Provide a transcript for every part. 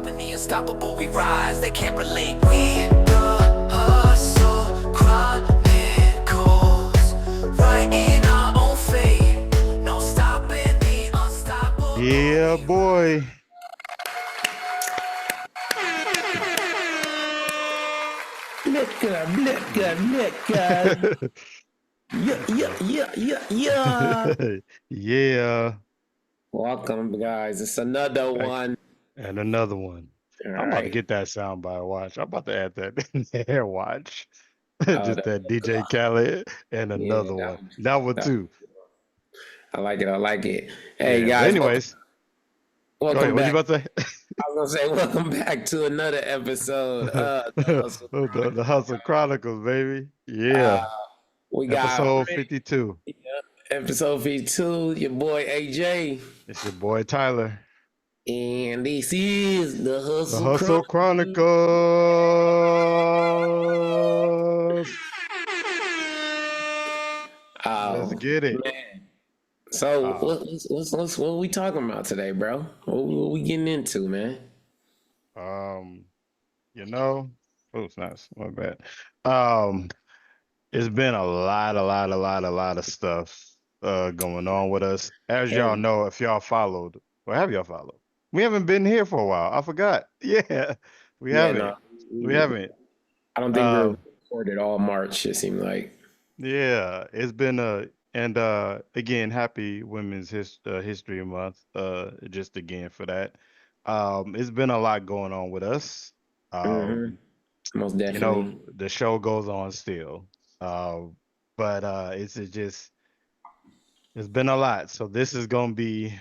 stopping the unstoppable, we rise, they can't relate. We the hustle, chronicles, writing our own fate, no stopping the unstoppable. Yeah, boy. Lecker. Yeah. Yeah. Welcome, guys. It's another Back. one. And another one. All I'm about to right. get that soundbite watch. I'm about to add that in there. Watch. Oh, Just that DJ Khaled and yeah, another one. That one too. I like it. I like it. Hey, Yeah. But guys. anyways, go ahead. Welcome What you back. about to say? I was gonna say welcome back to another episode of the Hustle The Hustle Chronicles. Chronicles, baby. Uh, Yeah. we got Episode 52. episode 52. Your boy AJ, It's your boy Tyler. and this is the The Hustle Hustle Chronicles. Chronicles. Let's Oh get it. man. So Uh, what are we talking about today, bro? What we getting into, man? um, you know, oh, it's nice. My bad. Um, it's been a lot of stuff going on with us. As y'all Heavy. know, if y'all followed, or have y'all followed? We haven't been here for a while. I forgot. Yeah, we Yeah, haven't. no. We haven't. I don't think we're Um, recorded all March, it seemed like. yeah, it's been and again, happy History Month. Just again for that. It's been a lot going on with us. hmm Um, Most you know, definitely. the show goes on still. Uh, but it's been a lot. So this is gonna be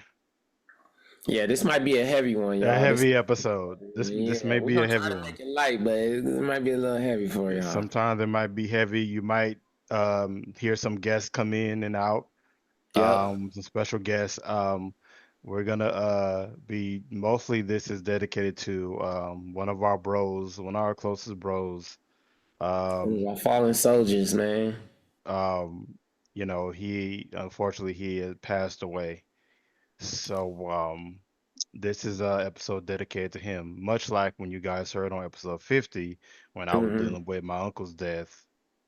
Yeah, this might be a heavy one, a y'all. This heavy episode. This Yeah, may we're be a gonna heavy try to one. make it light, but it might be a little heavy for y'all. Sometimes it might be heavy. You might hear some guests come in and out. Yep. Some special guests. We're gonna be mostly this is dedicated to one of our bros, one of our closest bros. Um, Our fallen soldiers, man. um, he unfortunately he had passed away. So this is a episode dedicated to him, much like when you guys heard on episode 50 when I was hmm dealing with my uncle's death.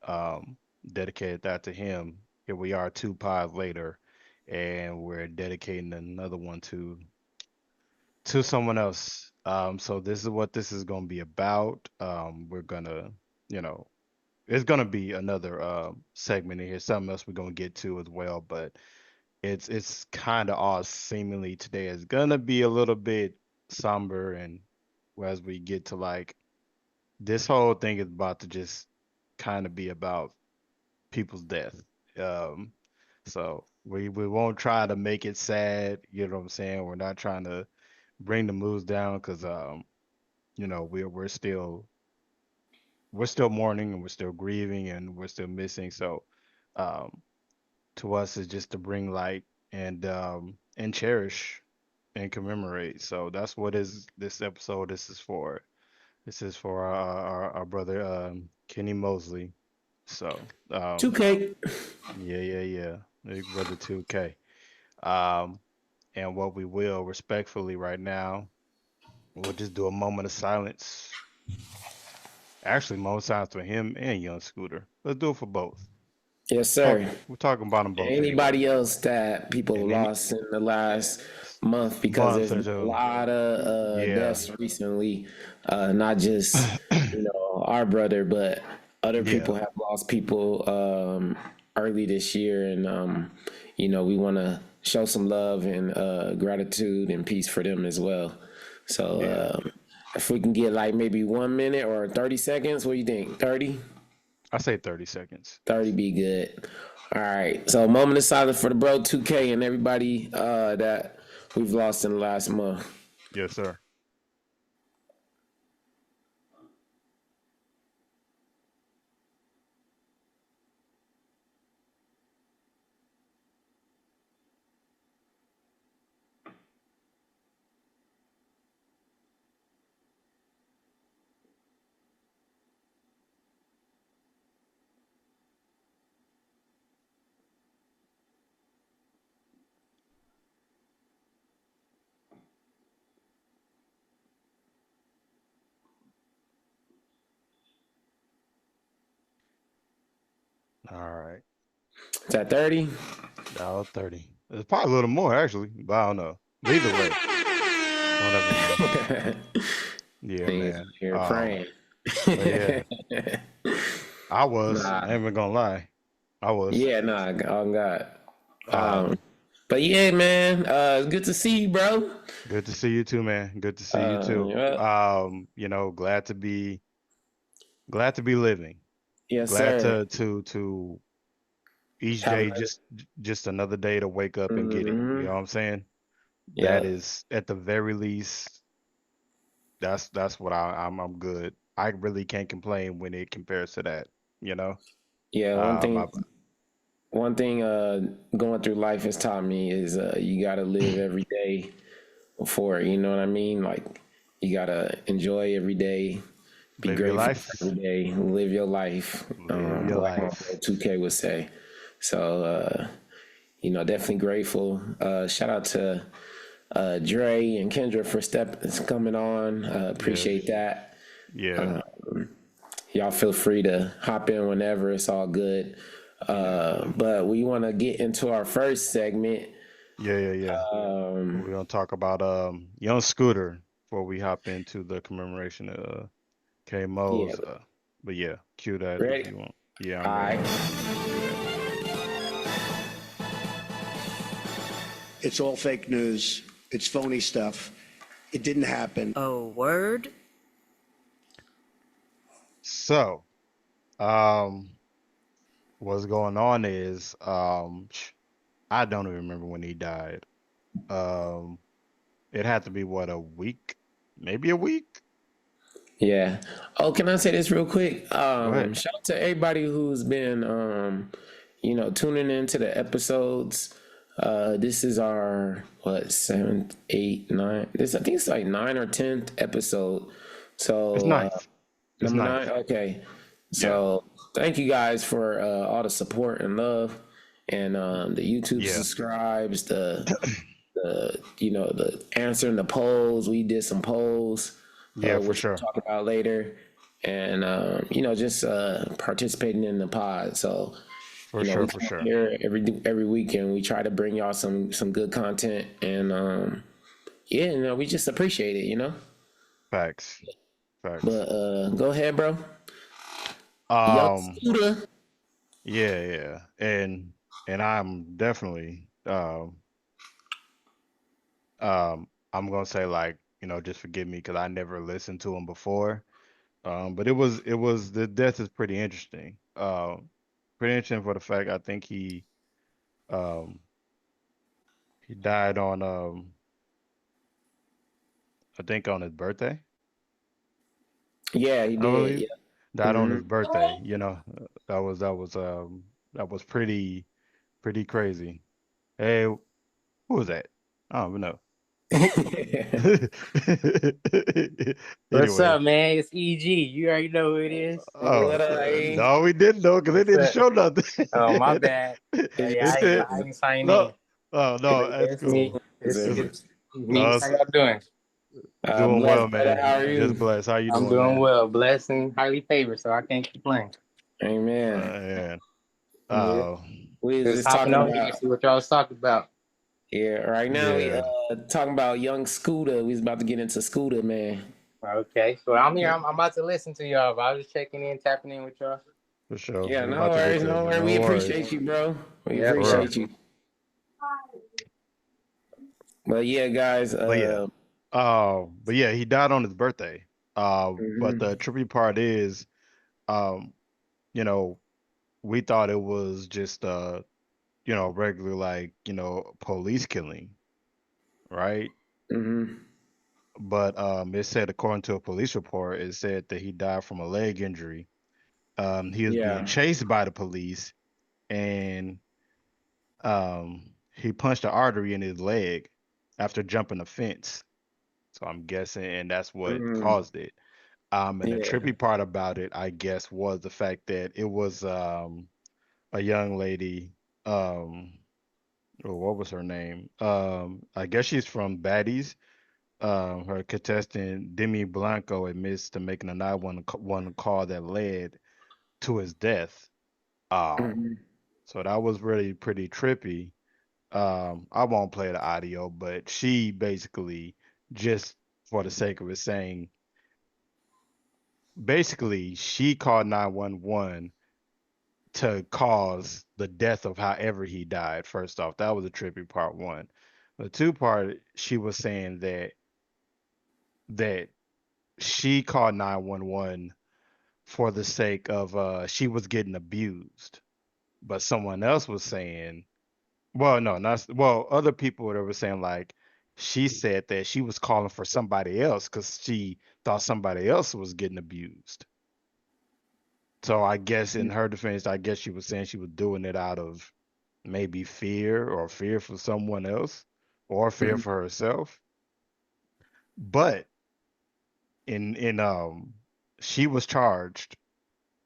Um, dedicated that to him. Here we are 2 pods later, and we're dedicating another one to someone else. So this is what this is going to be about. We're gonna, you know, it's gonna be another segment in here, something else we're gonna get to as well, but it's kind of all seemingly today is gonna be a little bit somber, and as we get to like this whole thing is about to just kind of be about people's death. Um, so we won't try to make it sad, you know what I'm saying? We're not trying to bring the moods down because we're still mourning and we're still grieving and we're still missing. So um to us is just to bring light and cherish and commemorate. So that's what is this episode. This is for. This is for our brother Kenny Mosely. So 2K. yeah. Big brother 2K. Um and what we will respectfully right now, we'll just do a moment of silence. Actually, moment of silence for him and Young Scooter. Let's do it for both. Yes, sir. We're talking about them both anyway. Anybody else that people And any lost in the last month, because month there's or been a two. lot of Yeah. deaths recently. Not just our brother, but other Yeah. people have lost people early this year, and we want to show some love and gratitude and peace for them as well. Yeah. So if we can get like maybe 1 minute or 30 seconds, what do you think? 30? I say 30 seconds. 30 be good. All right. So moment of silence for the bro 2K and everybody that we've lost in the last month. Yes, sir. All right. Is that 30? $1.30. It's probably a little more actually, but I don't know. But either way, whatever, man. Yeah, Niggas out man. here praying. But yeah, I Nah. ain't even gonna lie. I was. Yeah, nah, on God. Um, But yeah, man, it's good to see you, bro. Good to see you too, man. Good to see you too. Yeah. Glad to be living. Yes, Glad sir. to each Have day another. just another day to wake up and get it. You know what I'm saying? That Yeah. is at the very least, that's what I'm good. I really can't complain when it compares to that, you know? Yeah, Um, I, one thing going through life has taught me is you gotta live every day for it, you know what I mean? Like you gotta enjoy every day, be Live your grateful for life. every day, live your life, Live your like my boy life. 2K would say. So definitely grateful. Shout out to Dre and Kendra for coming on. Yeah. Appreciate that. Yeah. Y'all feel free to hop in whenever. It's all good. Yeah. But we want to get into our first segment. Yeah. We're gonna talk about young Scooter before we hop into the commemoration of K Yeah, Mo's. But yeah, cue that if ready? you want. Yeah, All I'm ready. right. Cue that. It's all fake news. It's phony stuff. It didn't happen. Oh, word? So, um, what's going on is I don't even remember when he died. Um, it had to be what, a week? Maybe a week? Yeah. Oh, can I say this real quick? Go ahead. Shout out to everybody who's been, tuning into the episodes. This is our seventh, eight, nine. This I think it's like 9 or 10th episode. It's So ninth. It's number 9. ninth. Okay. Yeah. So thank you guys for all the support and love, and the YouTube Yeah. subscribes, the answering the polls. We did some polls, Yeah, for which we'll sure. talk about later, and just participating in the pod. So For we sure, come for up sure. here every weekend. We try to bring y'all some good content, and we just appreciate it, Facts. Facts. But go ahead, bro. Young Um, Scooter. yeah. And I'm definitely I'm gonna say like, just forgive me because I never listened to him before. But it was the death is pretty interesting. Pretty interesting for the fact I think um he died on I think on his birthday, Yeah, he I did. believe. Yeah. Died on hmm his birthday, that was pretty crazy. Hey, who was that? I don't even know. What's Anyway, up, man? It's EG. You already know who it is. What up, E? no, we didn't know because they What's didn't up? show nothing. Oh, my bad. Is Yeah, It said I ain't sign no. in. Oh no, But yeah, that's it's me. cool. it- It's, It's me. no, How it's y'all doing? doing well, blessed, brother. How man. are Just you? blessed. How you I'm doing, doing man? well. Blessed and highly favored, so I can't complain. Amen. Man. Yeah. Oh, We was Just just hopping talking on here to about see what y'all was talking about. right now. We yeah. talking about young Scooter. We was about to get into Scooter, man. Okay, so I'm here. I'm about to listen to y'all, but I was just checking in, tapping in with y'all. For sure. Yeah, We're no about to get worries, to no worries. no We worries. appreciate you, bro. We Yep, For real. appreciate you. But yeah, guys. But yeah. But yeah, he died on his birthday. But Mhm. the trippy part is, um, you know, we thought it was just regular like, police killing, right? Mhm. But it said according to a police report, it said that he died from a leg injury. He was being Yeah. chased by the police and he punched an artery in his leg after jumping a fence. So I'm guessing, and that's what Mhm. caused it. And the Yeah. trippy part about it, I guess, was the fact that it was a young lady. What was her name? I guess she's from Baddies. Her contestant Demi Blanco admits to making a 911 call that led to his death. Mhm. So that was really pretty trippy. I won't play the audio, but she basically, just for the sake of it, saying basically she called 911 to cause the death of however he died. First off, that was a trippy part one. The two part, she was saying that she called 911 for the sake of she was getting abused, but someone else was saying, well, no, not well, other people that were saying like she said that she was calling for somebody else because she thought somebody else was getting abused. So I guess in her defense, I guess she was saying she was doing it out of maybe fear or fear for someone else or fear Mhm. for herself. But in she was charged,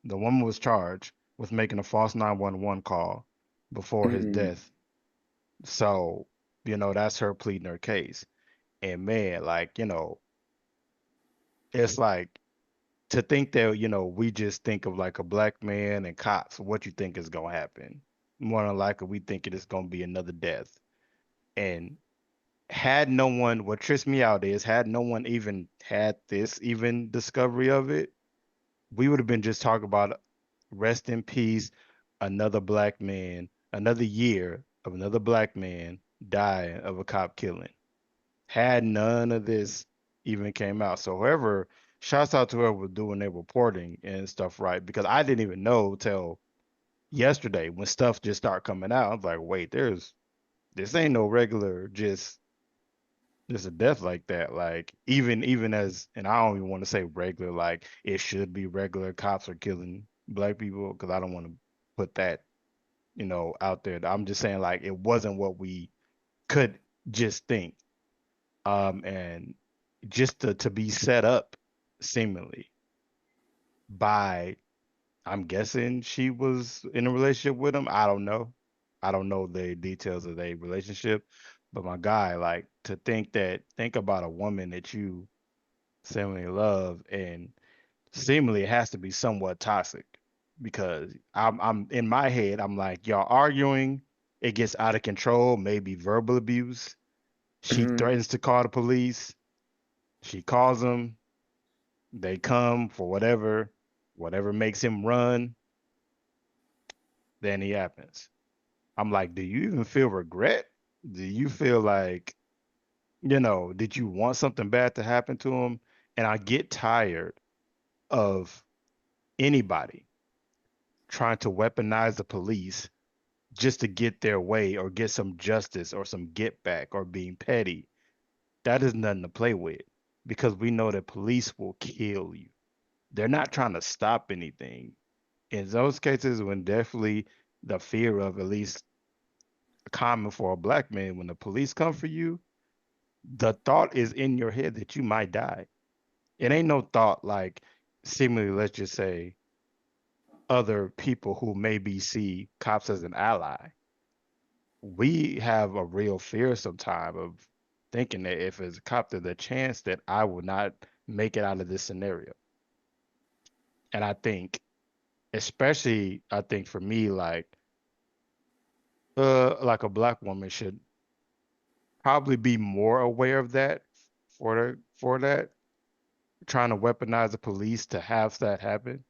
the woman was charged with making a false 911 call before his Mhm. death. So, that's her pleading her case. And man, like, it's like to think that, we just think of like a black man and cops, what you think is gonna happen. More than likely, we think it is gonna be another death. And had no one, what trips me out is, had no one even had this even discovery of it, we would have been just talking about rest in peace, another black man, another year of another black man dying of a cop killing. Had none of this even came out. So whoever, shouts out to whoever was doing their reporting and stuff, right? Because I didn't even know till yesterday when stuff just started coming out. I was like, wait, this ain't no regular just a death like that. Like even as, and I don't even want to say regular, like it should be regular cops are killing black people because I don't want to put that, out there. I'm just saying like it wasn't what we could just think. And just to be set up seemingly by, I'm guessing she was in a relationship with him. I don't know. I don't know the details of their relationship, but my guy, like to think about a woman that you seemingly love and seemingly it has to be somewhat toxic because I'm in my head, I'm like, y'all arguing, it gets out of control, maybe verbal abuse. She Mhm. threatens to call the police. She calls them. They come for whatever makes him run, then he happens. I'm like, do you even feel regret? Do you feel like, did you want something bad to happen to him? And I get tired of anybody trying to weaponize the police just to get their way or get some justice or some get back or being petty. That is nothing to play with because we know that police will kill you. They're not trying to stop anything. In those cases, when definitely the fear of at least common for a black man, when the police come for you, the thought is in your head that you might die. It ain't no thought like seemingly, let's just say, other people who maybe see cops as an ally. We have a real fear sometime of thinking that if it's a cop, there's a chance that I will not make it out of this scenario. And I think, especially, I think for me, like a black woman should probably be more aware of that for that, trying to weaponize the police to have that happen.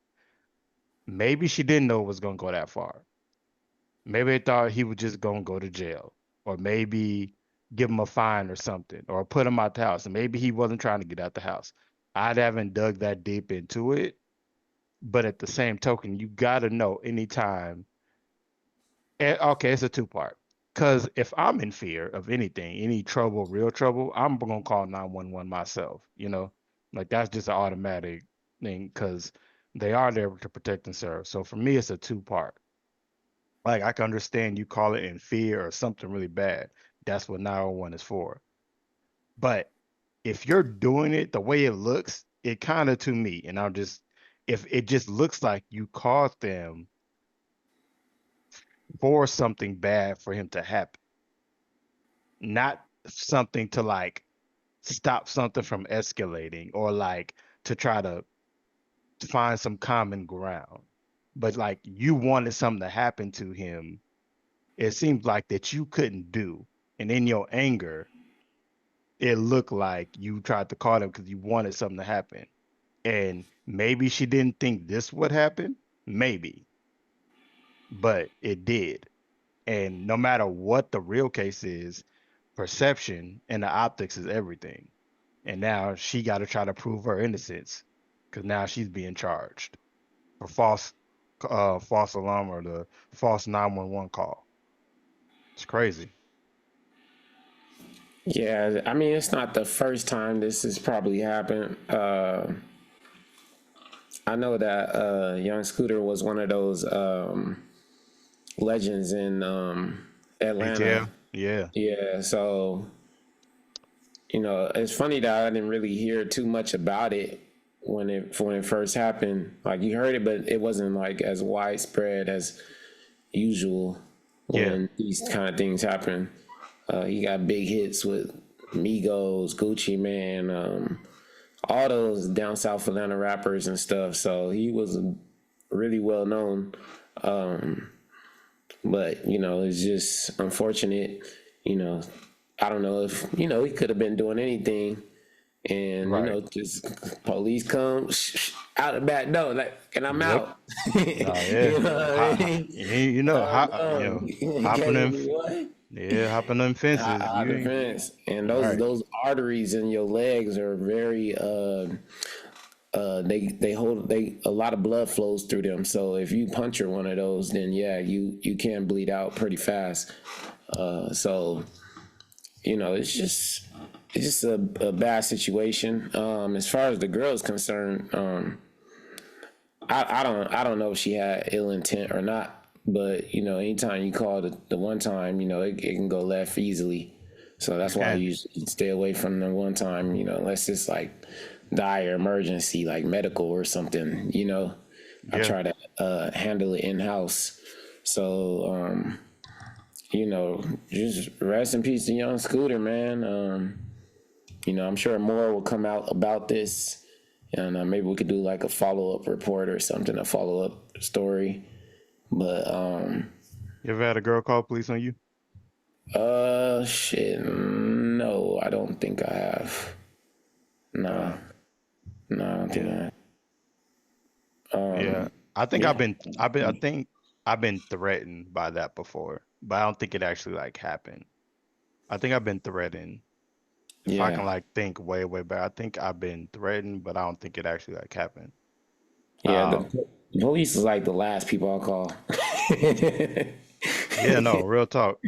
Maybe she didn't know it was gonna go that far. Maybe they thought he was just gonna go to jail, or maybe give him a fine or something, or put him out the house. And maybe he wasn't trying to get out the house. I haven't dug that deep into it, but at the same token, you gotta know anytime. Okay, it's a two part. Because if I'm in fear of anything, any trouble, real trouble, I'm gonna call 911 myself. Like that's just an automatic thing because they are there to protect and serve. So for me, it's a two part. Like I can understand you call it in fear or something really bad. That's what 911 is for. But if you're doing it the way it looks, it kind of to me, and if it just looks like you caused them for something bad for him to happen, not something to like stop something from escalating or like to try to find some common ground. but like you wanted something to happen to him. It seems like that you couldn't do, and in your anger, it looked like you tried to call him because you wanted something to happen. And maybe she didn't think this would happen, maybe, but it did. And no matter what the real case is, perception and the optics is everything. And now she got to try to prove her innocence because now she's being charged for false alarm or the false 911 call. It's crazy. Yeah, I mean, it's not the first time this has probably happened. I know that Young Scooter was one of those legends in Atlanta. Yeah. Yeah, so it's funny that I didn't really hear too much about it when it first happened. Like you heard it, but it wasn't like as widespread as usual when these kind of things happen. He got big hits with Migos, Gucci Man, all those down south Atlanta rappers and stuff. So he was really well known. But it's just unfortunate. I don't know if he could have been doing anything, and Right. just police come out the back door, like, and I'm out. Oh, yeah. You know what I mean? Hopping Can't them, be what? hopping them fences. Out You the ain't fence, and those right. those arteries in your legs are very they hold a lot of blood flows through them. So if you puncture one of those, then yeah, you can bleed out pretty fast. So it's just a bad situation. As far as the girl is concerned, I don't know if she had ill intent or not. But anytime you call the one time, it can go left easily. So that's why you stay away from the one time, unless it's like dire emergency, like medical or something. I try to handle it in house. So just rest in peace to Young Scooter, man. I'm sure more will come out about this, and maybe we could do like a follow-up report or something, a follow-up story. But You ever had a girl call police on you? shit, no, I don't think I have. No, I don't think I have. Yeah. I think yeah. I think I've been threatened by that before, but I don't think it actually like happened. I think I've been threatened. If I can Yeah, like think way, way back, I think I've been threatened, but I don't think it actually like happened. yeah. Um, The police is like the last people I'll call. yeah, no, real talk,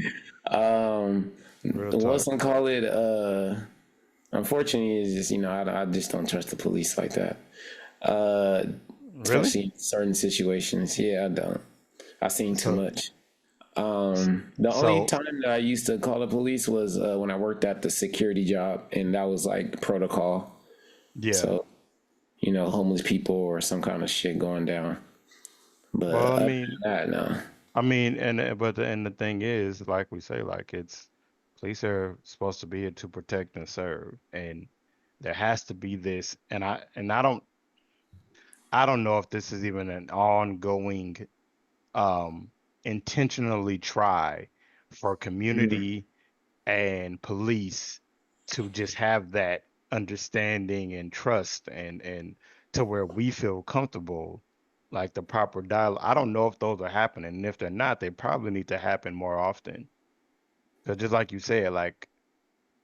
real What's talk. one call it? Unfortunately, is just I just don't trust the police like that. Really? Especially in certain situations. Yeah, I don't. I've seen too So, much. The only so time that I used to call the police was when I worked at the security job, and that was like protocol. yeah. So, homeless people or some kind of shit going down. But Well, other than that, no. and the thing is, like we say, like it's police are supposed to be here to protect and serve, and there has to be this, I don't know if this is even an ongoing, um, intentionally try for Mhm. community and police to just have that understanding and trust and to where we feel comfortable, like the proper dialogue. I don't know if those are happening, and if they're not, they probably need to happen more often. Because just like you said, like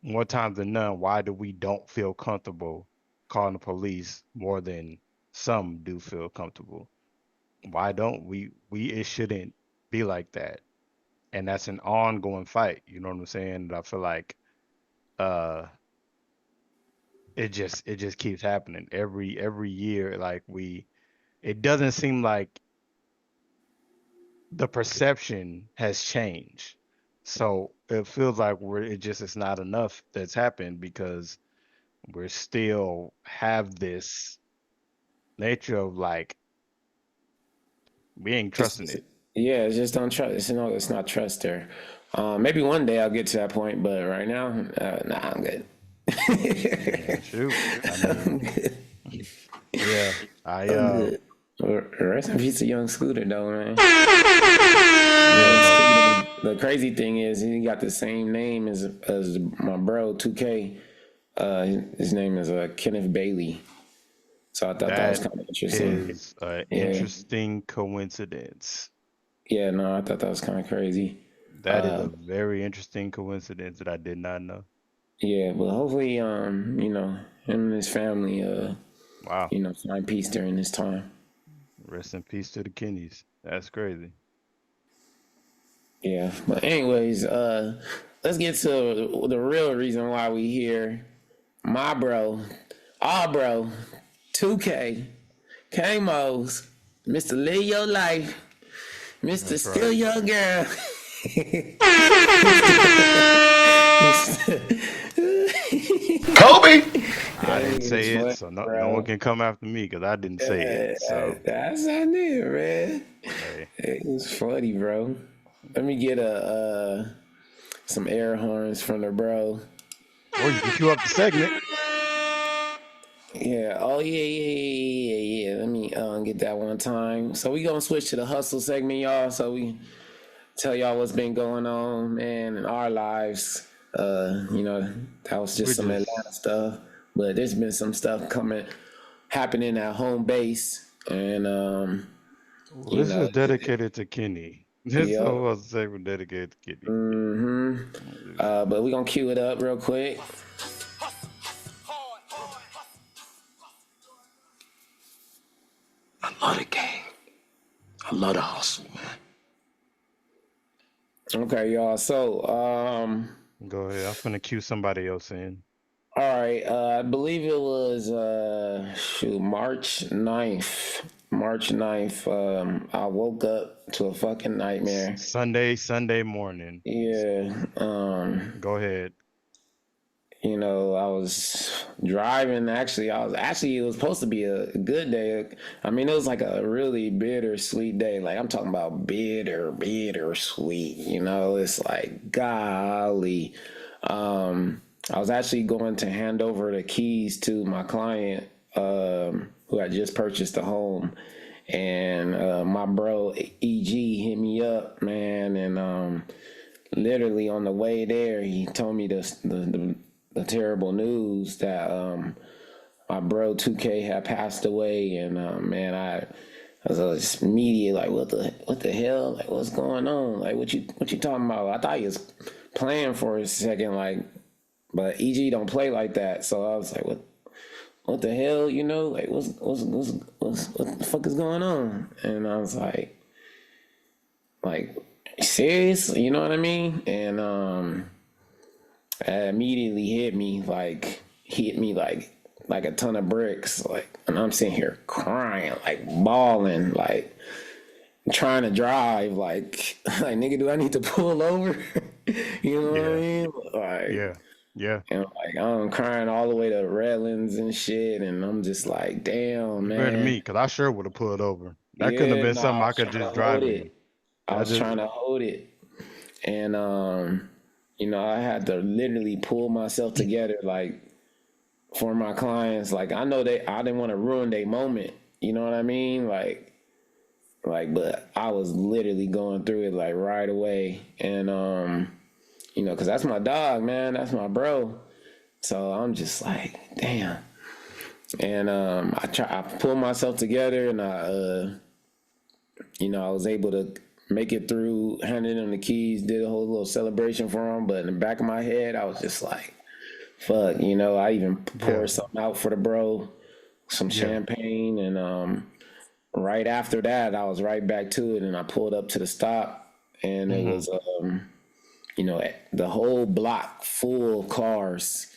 more times than none, why do we don't feel comfortable calling the police more than some do feel comfortable? Why don't we it shouldn't be like that. And that's an ongoing fight, you know what I'm saying? And I feel like uh it just keeps happening every year. Like it doesn't seem like the perception has changed. So it feels like it's not enough that's happened because we're still have this nature of like we ain't trusting Just it. yeah, it's just don't trust. It's not trust there. Maybe one day I'll get to that point, but right now, nah, I'm good. Yeah, shoot. I mean, I'm good. yeah. I I'm good. All right. rest in peace to Young Scooter, though, man. Yeah, The crazy thing is he got the same name as my bro 2K. His name is Kenneth Bailey. So I thought that was that kind of interesting. is an Yeah, interesting coincidence. yeah, no, I thought that was kind of crazy. That is a very interesting coincidence that I did not know. Yeah, but hopefully, you know, him and his family, Wow. you know, find peace during this time. Rest in peace to the Kennys. That's crazy. Yeah, but anyways, let's get to the real reason why we here. My bro, our bro, 2K, K-Mos, Mr. Live Your Life, Mr. That's Still right. Your Girl. Kobe! I didn't say Funny, it, so no bro. one can come after me because I didn't say it. So, That's not it, man. hey, It was funny, bro. Let me get some air horns from the bro. or you can cue up the segment. Yeah. Oh yeah. Let me get that one time. So we gonna switch to the hustle segment, y'all. So we tell y'all what's been going on, man, in our lives. You know, that was just some Atlanta stuff, but there's been some stuff happening at home base, and Well, this is dedicated to Kenny. This Yep. whole segment dedicated to Kenny. but we gonna cue it up real quick. I love the game. I love the hustle, man. Okay, y'all. So, Go ahead. I'm gonna cue somebody else in. all right. I believe it was March 9th. March 9th. I woke up to a fucking nightmare. Sunday morning. Yeah. Go ahead. You know, I was driving. It was supposed to be a good day. I mean, it was like a really bittersweet day. Like, I'm talking about bittersweet. You know, it's like, golly. I was actually going to hand over the keys to my client, who had just purchased a home. And my bro, EG, hit me up, man. And literally on the way there, he told me the terrible news that my bro 2K had passed away, and man, I was just immediate like, what the hell? Like, what's going on? Like, what you talking about? I thought he was playing for a second, like, but EG don't play like that. So I was like, what the hell? You know, like, what the fuck is going on? And I was like, serious? You know what I mean? And it immediately hit me like a ton of bricks, like, and I'm sitting here crying, like bawling, like trying to drive, like nigga, do I need to pull over? You know what I mean? Like, Yeah. and like I'm crying all the way to Redlands and shit, and I'm just like, damn, man. Better than me, because I sure would have pulled over. That couldn't have been something I could just drive in. I was trying to hold it, and you know, I had to literally pull myself together, like, for my clients. Like, I know I didn't want to ruin their moment. You know what I mean? Like, but I was literally going through it, like, right away. And, you know, because that's my dog, man. That's my bro. So I'm just like, damn. And I pulled myself together, and you know, I was able to make it through, handed him the keys, did a whole little celebration for him. But in the back of my head, I was just like, fuck, you know, I even poured something out for the bro, some champagne. And right after that, I was right back to it, and I pulled up to the stop, and it was, you know, the whole block full of cars.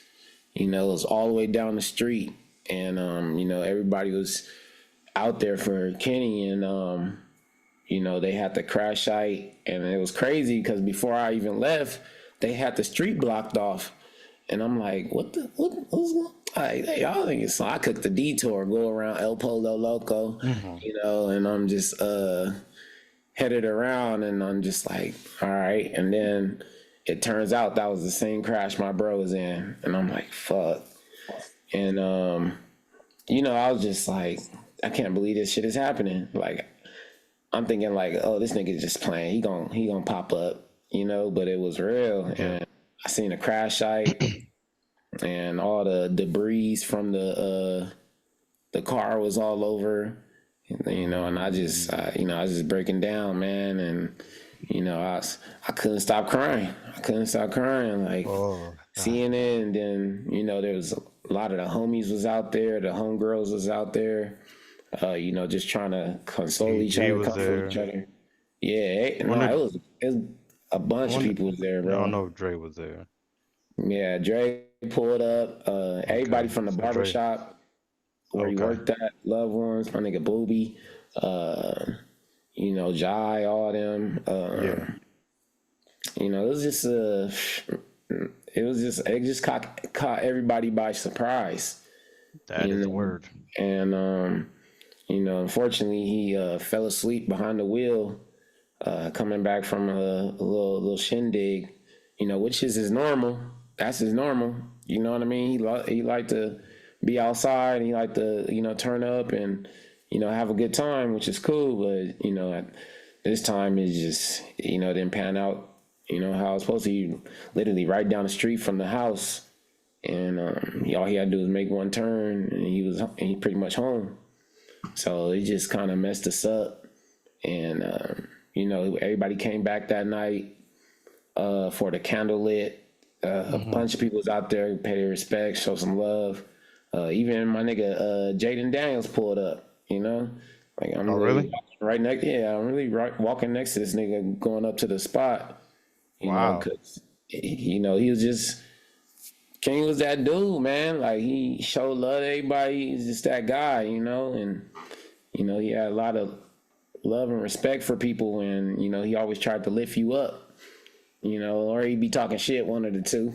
You know, it was all the way down the street. And, you know, everybody was out there for Kenny, and, you know, they had the crash site, and it was crazy because before I even left, they had the street blocked off, and I'm like, what's going on? Like, y'all think it's, so I cooked the detour, go around El Polo Loco, you know, and I'm just headed around, and I'm just like, all right. And then it turns out that was the same crash my bro was in, and I'm like, fuck. And you know, I was just like, I can't believe this shit is happening. Like, I'm thinking like, oh, this nigga just playing. He gonna pop up, but it was real. Yeah. And I seen a crash site and all the debris from the car was all over, and I was just breaking down, man, and I couldn't stop crying. Like Oh, seeing it, and then there was a lot of the homies was out there, the homegirls was out there, just trying to console each DG other, was comfort each there. other. Yeah, Wonder if, it was a bunch of wonder, people was there, I don't bro. know if Dre was there. Yeah, Dre pulled up. Everybody Okay, from the so Dre. barbershop where he Okay. worked at, loved ones, my nigga Booby, Jai, all them. Yeah, It was just it just caught everybody by surprise. that you is the know, word. and unfortunately he fell asleep behind the wheel, coming back from a little shindig, which is his normal. That's his normal. You know what I mean? He liked to be outside, and he liked to turn up and have a good time, which is cool. But at this time it just didn't pan out. How I was supposed to. Be literally right down the street from the house, and all he had to do was make one turn, and he pretty much home. So it just kind of messed us up, and everybody came back that night for the candlelit. A bunch of people was out there, pay their respects, show some love. Even my nigga Jaden Daniels pulled up. Like I'm Oh, really really? walking right next. Yeah, I'm really walking next to this nigga, going up to the spot. Wow. Because he was just King was that dude, man. Like he showed love to everybody. He's just that guy, and he had a lot of love and respect for people, and he always tried to lift you up. Or he'd be talking shit, one of the two.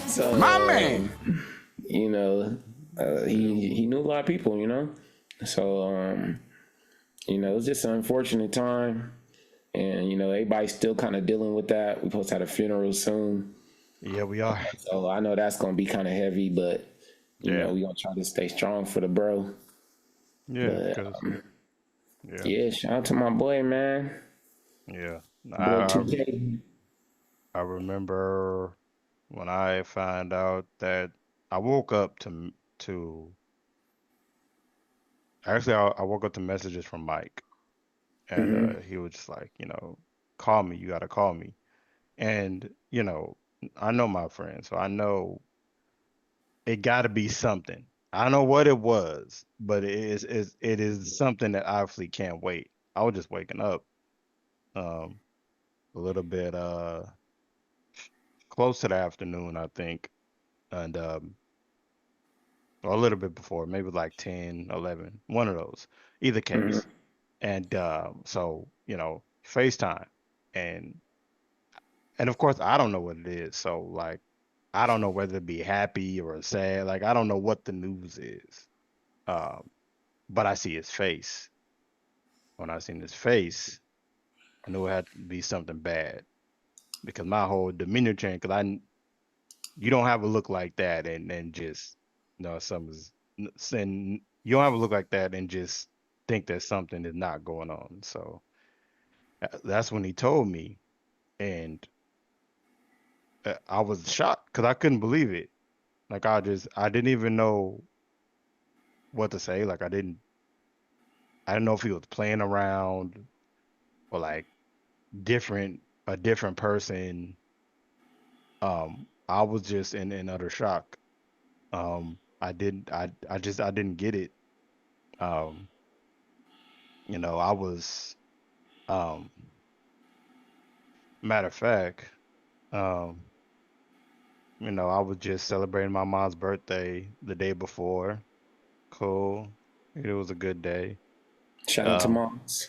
So, My man. he knew a lot of people, So, it was just an unfortunate time. And, everybody's still kind of dealing with that. We're supposed to have a funeral soon. Yeah, we are. So I know that's going to be kind of heavy, but, Yeah. we're going to try to stay strong for the bro. Yeah, But, because yeah, shout out to my boy, man. yeah. Boy I 2K. I remember when I found out that I woke up to actually I woke up to messages from Mike, and Mm-hmm. he was just like, call me, you gotta call me. And I know my friend, so I know it gotta be something. I don't know what it was, but it is something that obviously can't wait. I was just waking up um a little bit close to the afternoon, I think, and or a little bit before, maybe like 10, 11, one of those, either Mm-hmm. case. And so, FaceTime. And and of course I don't know what it is. So like I don't know whether to be happy or sad. Like I don't know what the news is. Um, but I see his face. When I seen his face, I knew it had to be something bad because my whole demeanor changed. Because you don't have a look like that and just something's and you don't have a look like that and just think that something is not going on. So that's when he told me, and I was shocked because I couldn't believe it. Like I didn't even know what to say. Like I didn't know if he was playing around or like different a different person. I was just in utter shock. I didn't get it. Um, I was um matter of fact, um, I was just celebrating my mom's birthday the day before. Cool. It was a good day. Shout out to Um, moms.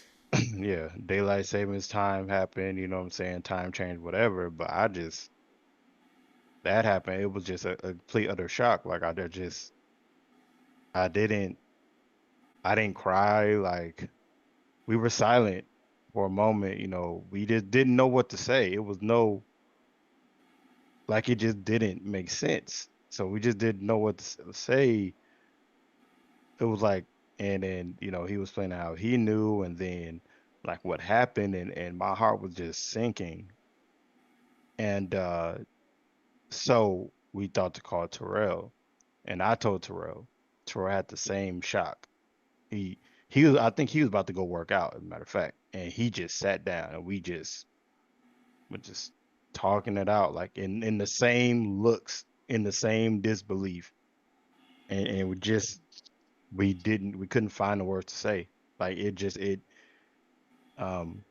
yeah, daylight savings time happened, you know what I'm saying, time change, whatever, but that happened. It was just a complete utter shock. Like I didn't I didn't cry, like we were silent for a moment, we just didn't know what to say. It was no like it just didn't make sense. So we just didn't know what to say. it was like, and then he was saying how he knew, and then like what happened, and my heart was just sinking, and so we thought to call Terrell, and I told Terrell. Terrell had the same shock. He he was, I think he was about to go work out, as a matter of fact, and he just sat down, and we just were just talking it out, like in the same looks, in the same disbelief, and we couldn't find the words to say. Like um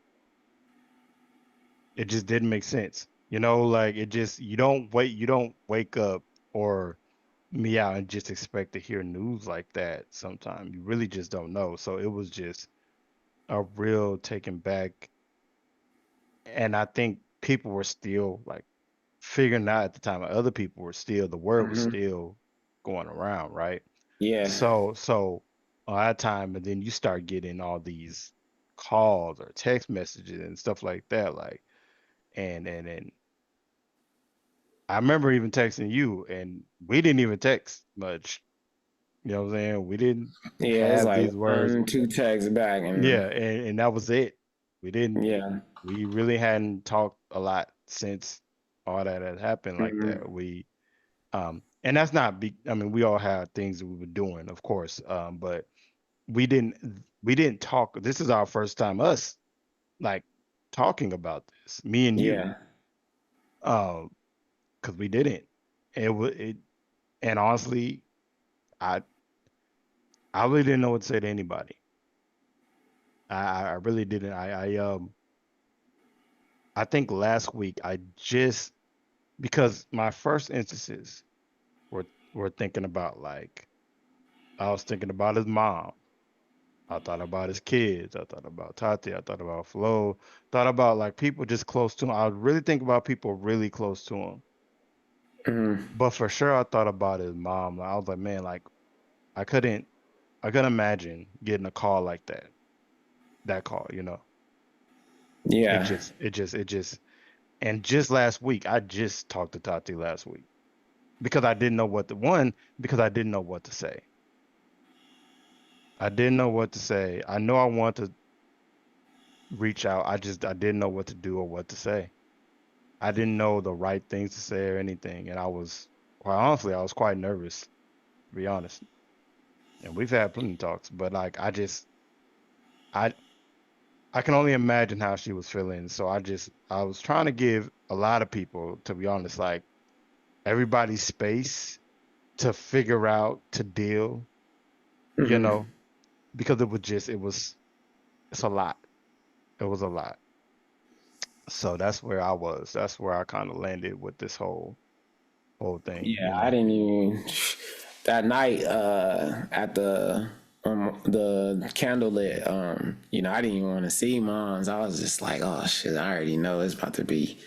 it just didn't make sense. Like it just you don't wake up or me out and just expect to hear news like that sometimes. You really just don't know. So it was just a real taken back, and I think people were still like figuring out at the time. Other people were still, the word was Hmm. still going around, right? Yeah. So on that time, and then you start getting all these calls or text messages and stuff like that, like and I remember even texting you, and we didn't even text much. You know what I'm saying? We didn't Yeah, it's have like these words. one, two tags back, and Yeah, and that was it. We didn't. yeah. We really hadn't talked a lot since all that had happened like Hmm. that. And that's not I mean, we all had things that we were doing, of course. But we didn't talk. This is our first time us like talking about this, me and you. Yeah. Um, because we didn't. It and honestly, I I really didn't know what to say to anybody. I really didn't. I think last week I just, because my first instances were were thinking about, like, I was thinking about his mom. I thought about his kids. I thought about Tati. I thought about Flo. Thought about like people just close to him. I was really thinking about people really close to him. Hmm. But for sure, I thought about his mom. I was like, man, like I couldn't, I couldn't imagine getting a call like that. That call, Yeah. it just, and just last week, I just talked to Tati last week because I didn't know because I didn't know what to say. I didn't know what to say. I know I want to reach out. I didn't know what to do or what to say. I didn't know the right things to say or anything, and quite honestly, I was quite nervous, to be honest. And we've had plenty of talks, but like I I can only imagine how she was feeling. So I was trying to give a lot of people, to be honest, like everybody space to figure out, to deal, you Hmm. know, because it's a lot. It was a lot. So that's where I was. That's where I kind of landed with this whole thing, Yeah, I didn't even that night at the candlelit I didn't even want to see moms. I was just like, oh shit, I already know it's about to be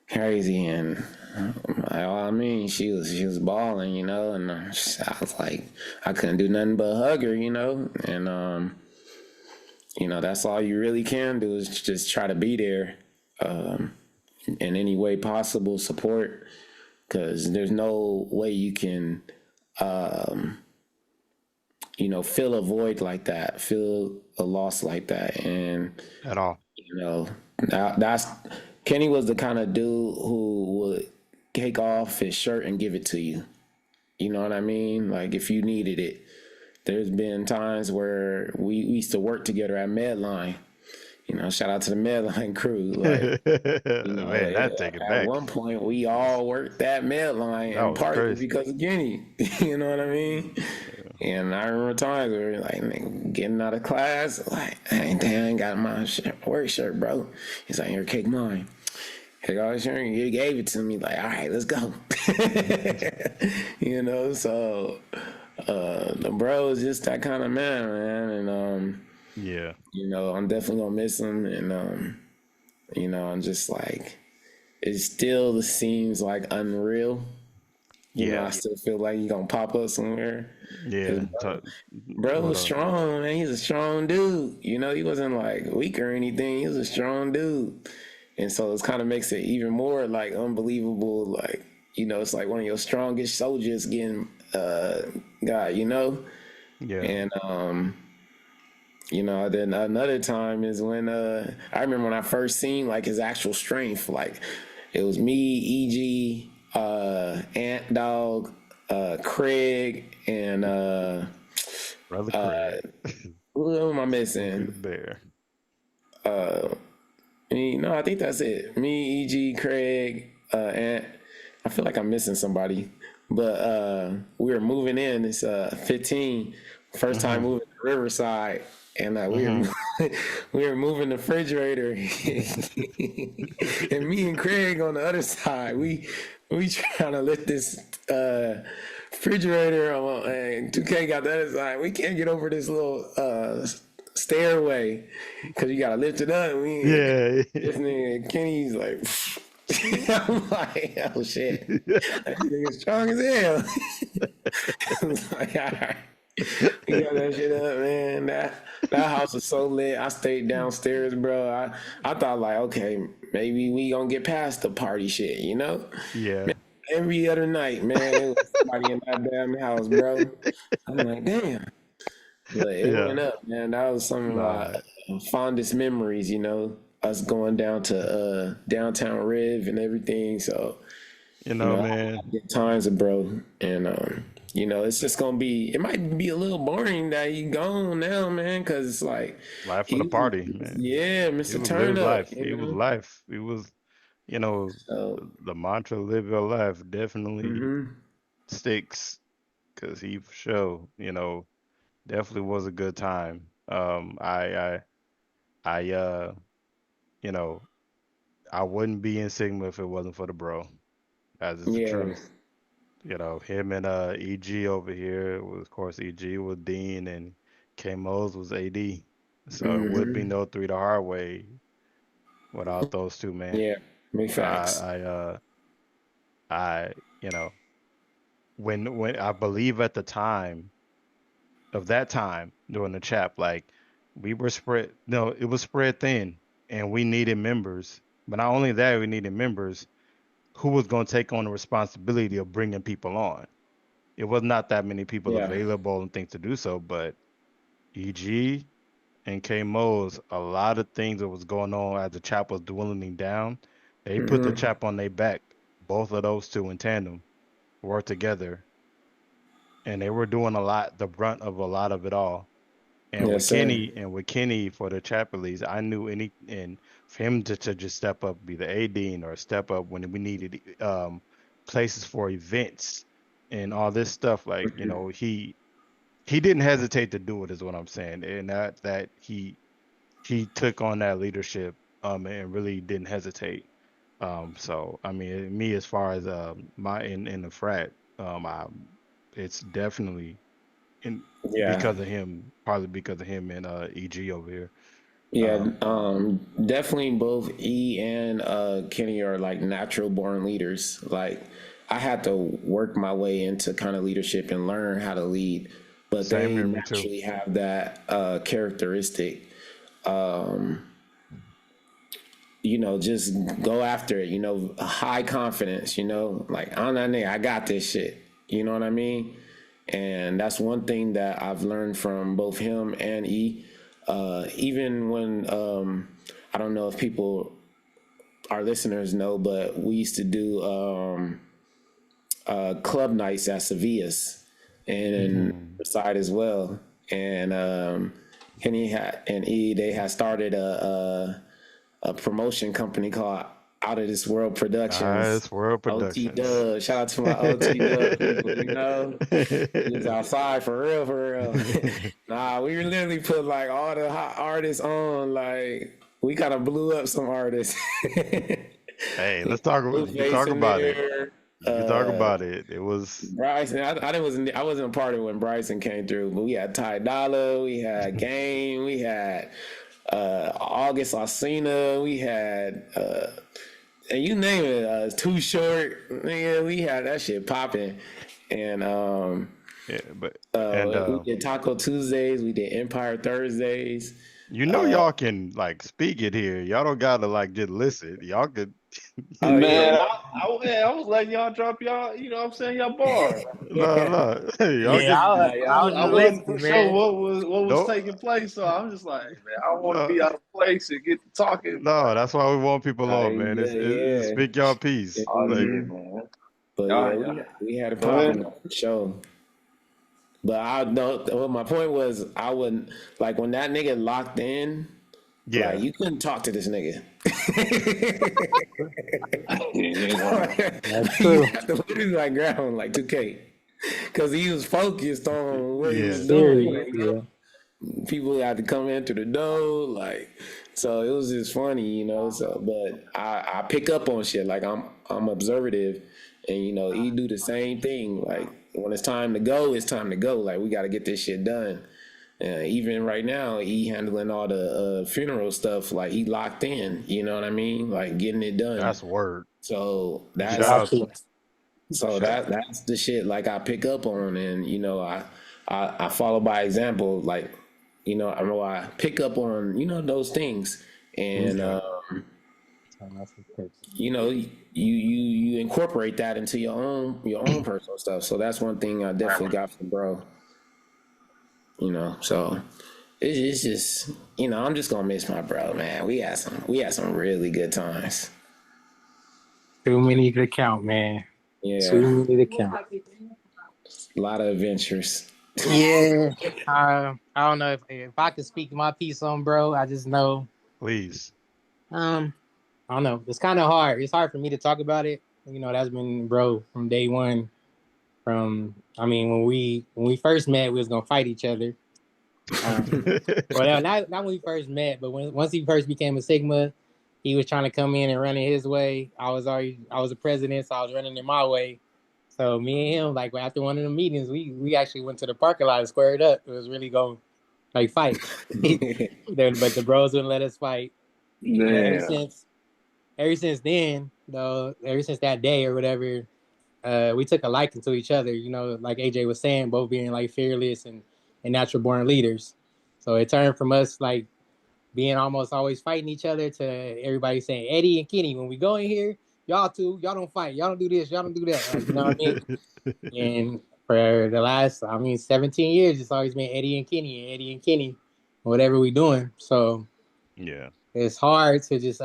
crazy. And I mean, she was balling, and I was like, I couldn't do nothing but hug her, and that's all you really can do is just try to be there in any way possible, support, because there's no way you can feel a void like that, feel a loss like that. And at all. that's Kenny was the kind of dude who would take off his shirt and give it to you. You know what I mean? Like if you needed it. There's been times where we used to work together at Medline. Shout out to the Medline crew. Like, Man, that take it at back. one point we all worked that Medline, That and was partly crazy. because of Kenny. You know what I mean? And I remember times where like nigga, getting out of class, like, hey, damn, I ain't got my work shirt, bro. He's like, here, take mine. Take all his shirt. He gave it to me. Like, all right, let's go. So the bro is just that kind of man, and Yeah. I'm definitely gonna miss him, and I'm just like, it still seems like unreal. I Yeah. still feel like he's gonna pop up somewhere. Yeah. Bro What was up? strong, man. He's a strong dude. He wasn't like weak or anything. He was a strong dude, and so it kind of makes it even more like unbelievable. Like it's like one of your strongest soldiers getting got. Yeah. And then another time is when I remember when I first seen like his actual strength. Like it was me, EG, Ant Dog, Craig, and Brother Craig. who am I Smokey the missing? Bear. No, I think that's it. Me, EG, Craig, Ant. I feel like I'm missing somebody. But we were moving in. It's 15. First time Mm-hmm. moving to Riverside. And we were moving the refrigerator. And me and Craig on the other side, we trying to lift this refrigerator and 2K got the other side. We can't get over this little stairway because you gotta lift it up. Yeah. This nigga Kenny's like, I'm like, oh shit, that nigga's strong as hell. I was like, all right, we got that shit up, man. That house was so lit. I stayed downstairs, bro. I thought like, okay, maybe we gonna get past the party shit, you know? Yeah. Man, every other night, man, there was somebody in that damn house, bro. I'm like, damn. But it Yeah. went up, man. That was some of my fondest memories, you know, us going down to downtown Riv and everything. So, Man. good times, bro. And it's just gonna be. It might be a little boring that he gone now, man, because it's like Life of the party, man. yeah, He Mr. was Turn live Up. life. He was life. He was, So, the mantra "Live your life" definitely mhm. sticks because he for sure, definitely was a good time. I you know, I wouldn't be in Sigma if it wasn't for the bro. As is the Yeah. truth. Him and EG over here was, of course, EG was Dean and K Mose was AD. So it would be Hmm. no three the hard way without those two, man. Yeah. Big So facts. I you know when I believe at the time of that time during the chap, like we were spread, no, it was spread thin, and we needed members. But not only that, we needed members who was going to take on the responsibility of bringing people on. It was not that many people Yeah. available and things to do so, but EG and K Mose, a lot of things that was going on as the chap was dwindling down, they put the Hmm. chap on their back. Both of those two in tandem worked together, and they were doing the brunt of a lot of it all. And Yes, sir. with Kenny for the chap release, I knew and for him to just step up, be the A Dean or step up when we needed places for events and all this stuff. Like, he didn't hesitate to do it, is what I'm saying. And that he took on that leadership and really didn't hesitate. So I mean, me as far as my in the frat, it's definitely in Yeah. because of him, probably because of him and EG over here. Yeah, Um, definitely both E and Kenny are like natural born leaders. Like I had to work my way into kind of leadership and learn how to lead, but Same they here, me too. naturally have that characteristic. Just go after it. High confidence. Like on that nigga, I got this shit. You know what I mean? And that's one thing that I've learned from both him and E. Even when I don't know if our listeners know, but we used to do club nights at Sevilla's and in Hmm. Riverside as well. And Kenny and E, they had started a promotion company called Out of This World Productions. Nice World OT Productions. Dub, shout out to my OT Dub people. He was outside for real, for real. Nah, we literally put like all the hot artists on. Like we kind of blew up some artists. Hey, let's talk. You can Blueface talk in about it. there. You can talk about it. It was. Bryson, I wasn't a part of it when Bryson came through, but we had Ty Dolla, we had Game, we had August Alsina, we had and you name it, Too Short, nigga, we had that shit popping. And Yeah, but we did Taco Tuesdays, we did Empire Thursdays. y'all can like speak it here. Y'all don't gotta like just listen. Y'all could Oh Man, yeah. I was letting y'all drop y'all, you know what I'm saying, y'all bars. No, no. Y'all Yeah, can I was I just wasn't for listening, sure man. what was don't taking place, so I'm just like, man, I don't want to no be out of place and get to talking. no, that's why we want people on, man. Yeah, It's yeah. speak your piece. Oh Like yeah, Mhm. man. But yeah, Y'all, we had a go ahead. popping show. But I know well, my point was I wouldn't like when that nigga locked in, like yeah. you couldn't talk to this nigga. That's You true. have to literally like grab him like 2K. Cause he was focused on what he was Yeah. doing. Serious, Like, yeah. people had to come in through the door, like so it was just funny, you know. So but I pick up on shit. Like I'm observative and you know, he do the same thing. Like when it's time to go, it's time to go. Like we gotta get this shit done. Even right now, he handling all the funeral stuff. Like he locked in, you know what I mean? Like getting it done. That's word. So Shout that's out Got to. so shout, that's the shit like I pick up on, and you know I follow by example. Like you know I pick up on you know those things, and yeah. you know you incorporate that into your own personal stuff. So that's one thing I definitely got from bro. You know, so it's just you know I'm just gonna miss my bro, man. We had some really good times. Too many to count, man. Yeah, Too many to count. a lot of adventures. Yeah. I don't know if I could speak my piece on bro. I just know Please. um I don't know. It's kind of hard. It's hard for me to talk about it. You know, that's been bro from day one. From I mean, when we first met, we was gonna fight each other. Well, not when we first met, but once he first became a Sigma, he was trying to come in and run it his way. I was a president, so I was running it my way. So me and him, like after one of the meetings, we actually went to the parking lot and squared up. It was really going like fight. But the bros wouldn't let us fight. And Damn. ever since then, though, ever since that day or whatever, we took a liking to each other. You know, like AJ was saying, both being like fearless and natural born leaders. So it turned from us like being almost always fighting each other to everybody saying Eddy and Kenny, when we go in here, y'all don't fight, y'all don't do this, y'all don't do that. Like, you know what I mean? And for the last, 17 years, it's always been Eddy and Kenny and Eddy and Kenny, whatever we doing. So Yeah. it's hard to just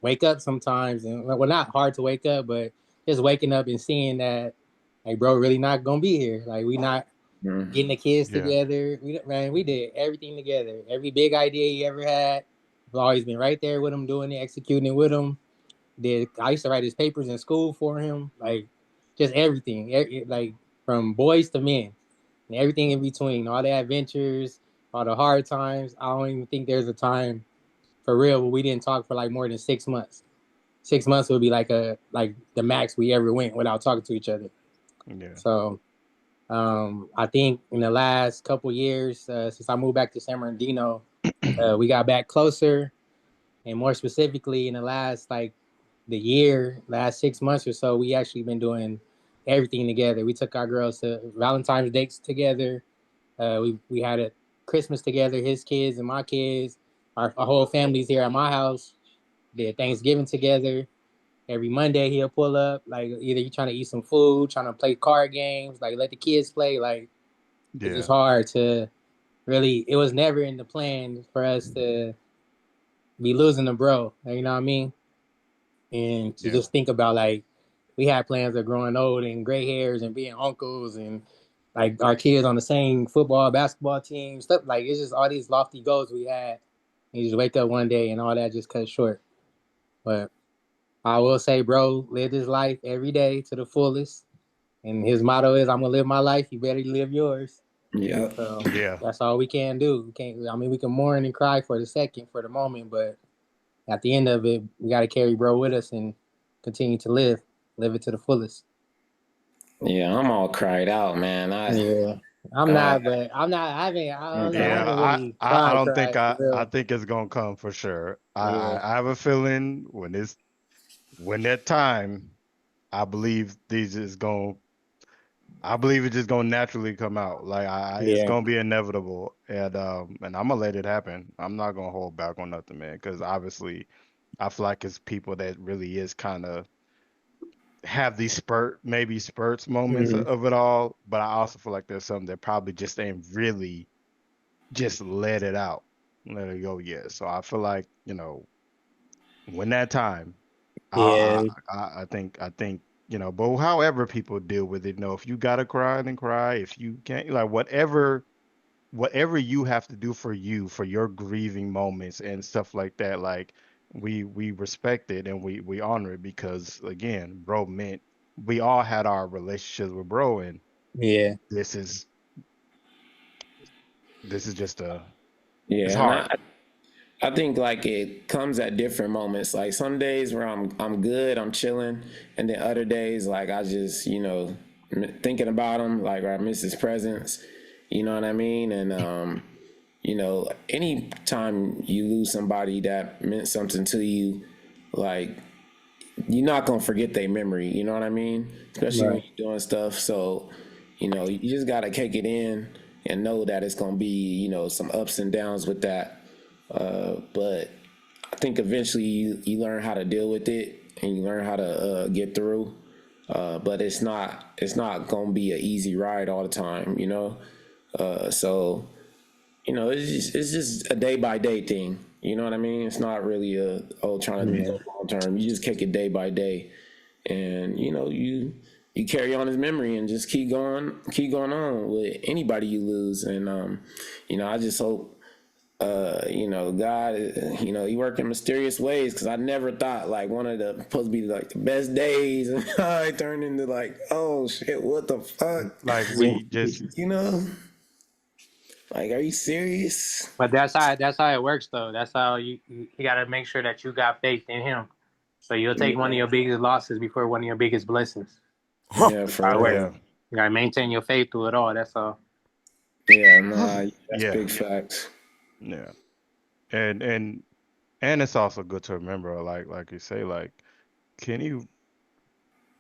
wake up sometimes, and well, not hard to wake up, but just waking up and seeing that, like, bro, really not gonna be here. Like, we not getting the kids Yeah. together. We did everything together. Every big idea he ever had, I've always been right there with him, doing it, executing it with him. I used to write his papers in school for him, like just everything, like from boys to men, and everything in between, all the adventures, all the hard times. I don't even think there's a time for real where we didn't talk for like more than 6 months. 6 months would be like the max we ever went without talking to each other. Yeah. So I think in the last couple years, since I moved back to San Bernardino, we got back closer, and more specifically, in the last last 6 months or so, we actually been doing everything together. We took our girls to Valentine's dates together. We had a Christmas together, his kids and my kids. Our whole family's here at my house. Did Thanksgiving together. Every Monday he'll pull up, like either you trying to eat some food, trying to play card games, like let the kids play. Like it's Yeah. just hard to really. It was never in the plan for us to be losing a bro. You know what I mean? And to Yeah. just think about like we had plans of growing old and gray hairs and being uncles and like our kids on the same football, basketball team, stuff like it's just all these lofty goals we had. And you just wake up one day and all that just cut short. But I will say, bro, live his life every day to the fullest. And his motto is, I'm gonna live my life, you better live yours. Yeah. So Yeah. that's all we can do. We can't we can mourn and cry for the second, for the moment, but at the end of it, we gotta carry bro with us and continue to live it to the fullest. Yeah, I'm all cried out, man. Yeah. I'm I not, but I'm not I don't know, I Yeah. haven't really I don't think cried for I real. think it's gonna come for sure. Yeah. I have a feeling when that time, I believe these is going I believe it's just gonna naturally come out. Like it's Yeah. gonna be inevitable, and I'm gonna let it happen. I'm not gonna hold back on nothing, man, because obviously I feel like it's people that really is kind of have these maybe spurts moments Mhm. of it all, but I also feel like there's some that probably just ain't really just let it out, let it go yet. So I feel like, when that time, I Yeah, I think, but however people deal with it, if you gotta cry, then cry. If you can't, like whatever you have to do for you for your grieving moments and stuff like that, like we respect it and we honor it because again, bro meant we all had our relationships with bro, and yeah, this is just it's Yeah, and hard. I think like it comes at different moments. Like some days where I'm good, I'm chilling, and then other days like I just thinking about him, like I miss his presence. You know what I mean? And any time you lose somebody that meant something to you, like you're not gonna forget their memory. You know what I mean? Especially when right. you're doing stuff. So you just gotta take it in and know that it's gonna be some ups and downs with that. But I think eventually you learn how to deal with it and you learn how to get through. But it's not gonna be an easy ride all the time. So it's just a day by day thing. You know what I mean? It's not really trying to Yeah. go long term. You just take it day by day, and you carry on his memory and just keep going on with anybody you lose. And I just hope God, He work in mysterious ways because I never thought like one of the supposed to be like the best days, and I turned into like, oh shit, what the fuck, Like Yeah. we just you know? Like, are you serious? But that's how it works though. That's how you got to make sure that you got faith in him. So you'll take one of Yeah, your biggest losses before one of your biggest blessings. yeah, That's for how it works. yeah, real. You gotta maintain your faith through it all. That's all. Yeah, nah, that's yeah, big facts. yeah. And it's also good to remember, like you say, like Kenny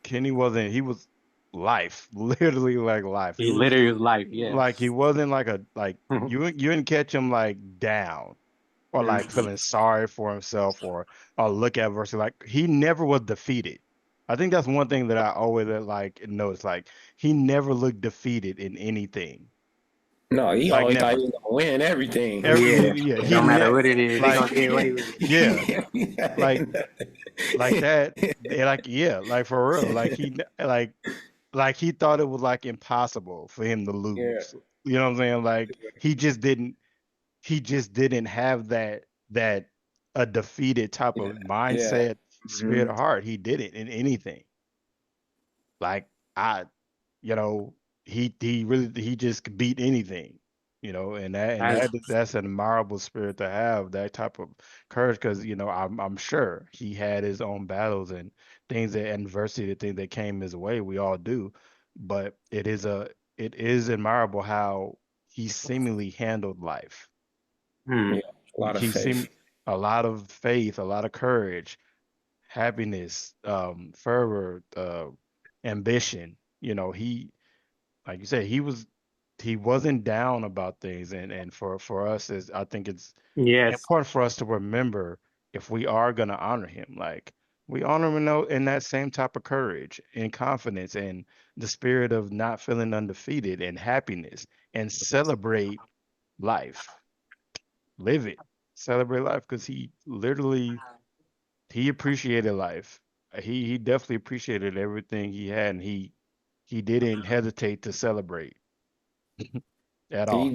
Kenny wasn't he was life, literally like life. He He was literally was life. Yeah. like he wasn't like a like you didn't catch him like down or like feeling sorry for himself or look adversity. Like he never was defeated. I think that's one thing that I always like noticed. Like he never looked defeated in anything. No, he Like always thought never. he was gonna win everything. Yeah. Yeah, No matter what it is, he like gonna get away with it. yeah, like that. Like yeah, like for real. Like he thought it was like impossible for him to Yeah, lose. You know what I'm saying? Like he just didn't have that a defeated type yeah, of yeah. mindset, Hmm. spirit of heart. He didn't in anything. Like I, you know, he just could beat anything, That's that's an admirable spirit to have, that type of courage, because I'm sure he had his own battles and things that adversity, the things that came his way. We all do, but it is admirable how he seemingly handled life. hmm. Yeah, a lot of He faith. seemed a lot of faith, a lot of courage, happiness, fervor, ambition. He, like you said, he wasn't down about things, and for us, is I think it's Yes. important for us to remember if we are gonna honor him, like we honor him in that same type of courage and confidence and the spirit of not feeling undefeated and happiness and celebrate life, live it, celebrate life, because he appreciated life. He definitely appreciated everything he had, and he didn't hesitate to celebrate at all.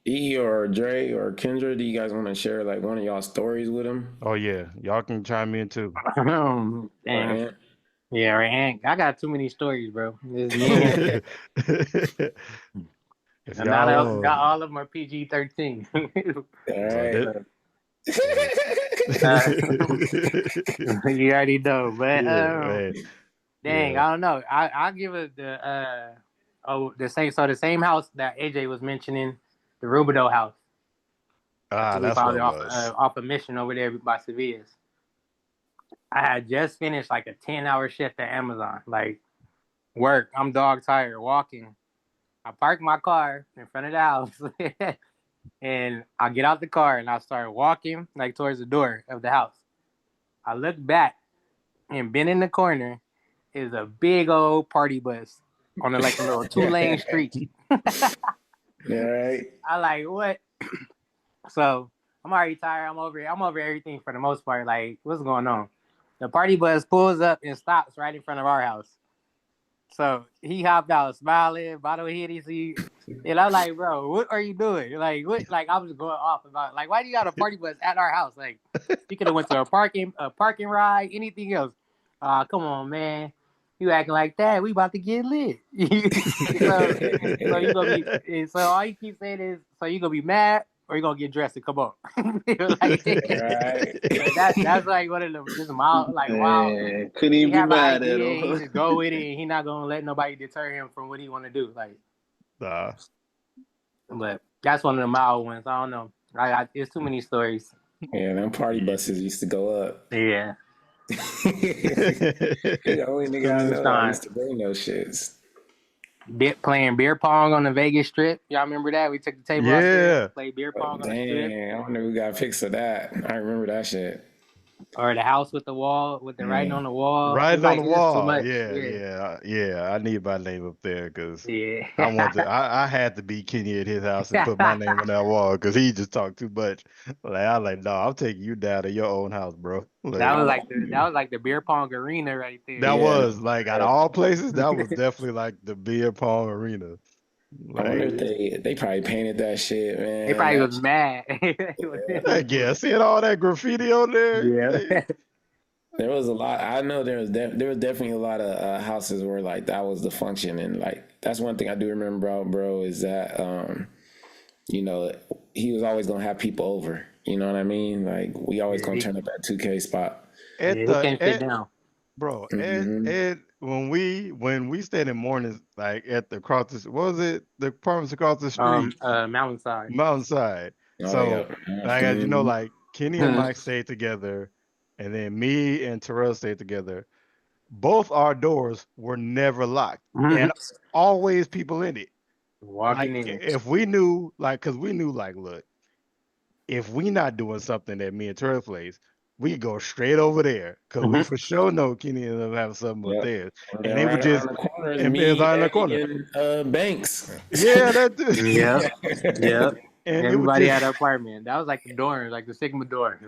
E or Dre or Kendra, do you guys want to share like one of y'all stories with him? Oh yeah, y'all can chime in too. Or Damn. Ant? Yeah, right. I got too many stories, bro. This me If and not y'all not all of them are PG-13. All so right. that So, so uh, you already know, but yeah, man, dang, yeah. I don't know. I'll give it the same house that AJ was mentioning, the Rubidoux house. I Ah, think we that's what found it it off was. off a mission over there by Sevilla's. I had just finished like a 10-hour shift at Amazon. Like work, I'm dog tired walking. I parked my car in front of the house and I get out the car and I start walking like towards the door of the house. I look back and been in the corner is a big old party bus on a little 2-lane street. Yeah, right. I like what? So I'm already tired. I'm over everything for the most part. Like, what's going on? The party bus pulls up and stops right in front of our house. So he hopped out smiling, bottle Hennessy. And I'm like, bro, what are you doing? Like, what? Like, I was going off about, like, why do you got a party bus at our house? Like, you could have went to a parking ride, anything else. Come on, man. You acting like that? We about to get lit. so you gonna be. So all you keep saying is, so you gonna be mad or you gonna get dressed and come on? Like, Right. that's like one of them just mild, like wow. Man, couldn't He even be have an mad at idea, he him. just go with it, and he not gonna let nobody deter him from what he want to do. Like, Nah. but that's one of the mild ones. I don't know. There's too many stories. Yeah, them party buses used to go up. Yeah. The only nigga I know that used to bring those shits. Playing beer pong on the Vegas Strip. Y'all remember that? We took the table out there, played beer pong on the strip. Damn, I wonder who got pics of that. I remember that shit. Or the house with the wall, with the writing on the wall. Writing on the It's too wall. much. Yeah. I need my name up there because Yeah. I had to be Kenny at his house and put my name on that wall because he just talked too much. Like I like, no, I'm taking you down to your own house, bro. Like, That was like the beer pong arena right there. that was like out of all places, that was definitely like the beer pong arena. I wonder if they probably painted that shit, man. They probably was mad. Yeah, seeing all that graffiti on there. Yeah. There was a lot. I know there was definitely a lot of houses where like that was the function, and like that's one thing I do remember about bro is that you know, he was always gonna have people over. You know what I mean? Like we always gonna turn up that 2K spot. He can't sit down. Bro, Ed, when we stayed in mornings, like at the the apartments across the street, Mountainside. Oh, So, yeah. like as you know, like Kenny and Mike stayed together, and then me and Terrell stayed together. Both our doors were never locked, and always people in it. Walking Like in. if we knew, like, cause we knew, like, look, if we not doing something at me and Terrell plays, we could go straight over there because we for sure know Kenny and them have something up there, and they would just and be around the corner. And, Banks. Yeah, that dude. Yeah. And everybody had an apartment. That was like the dorm, like the Sigma dorm.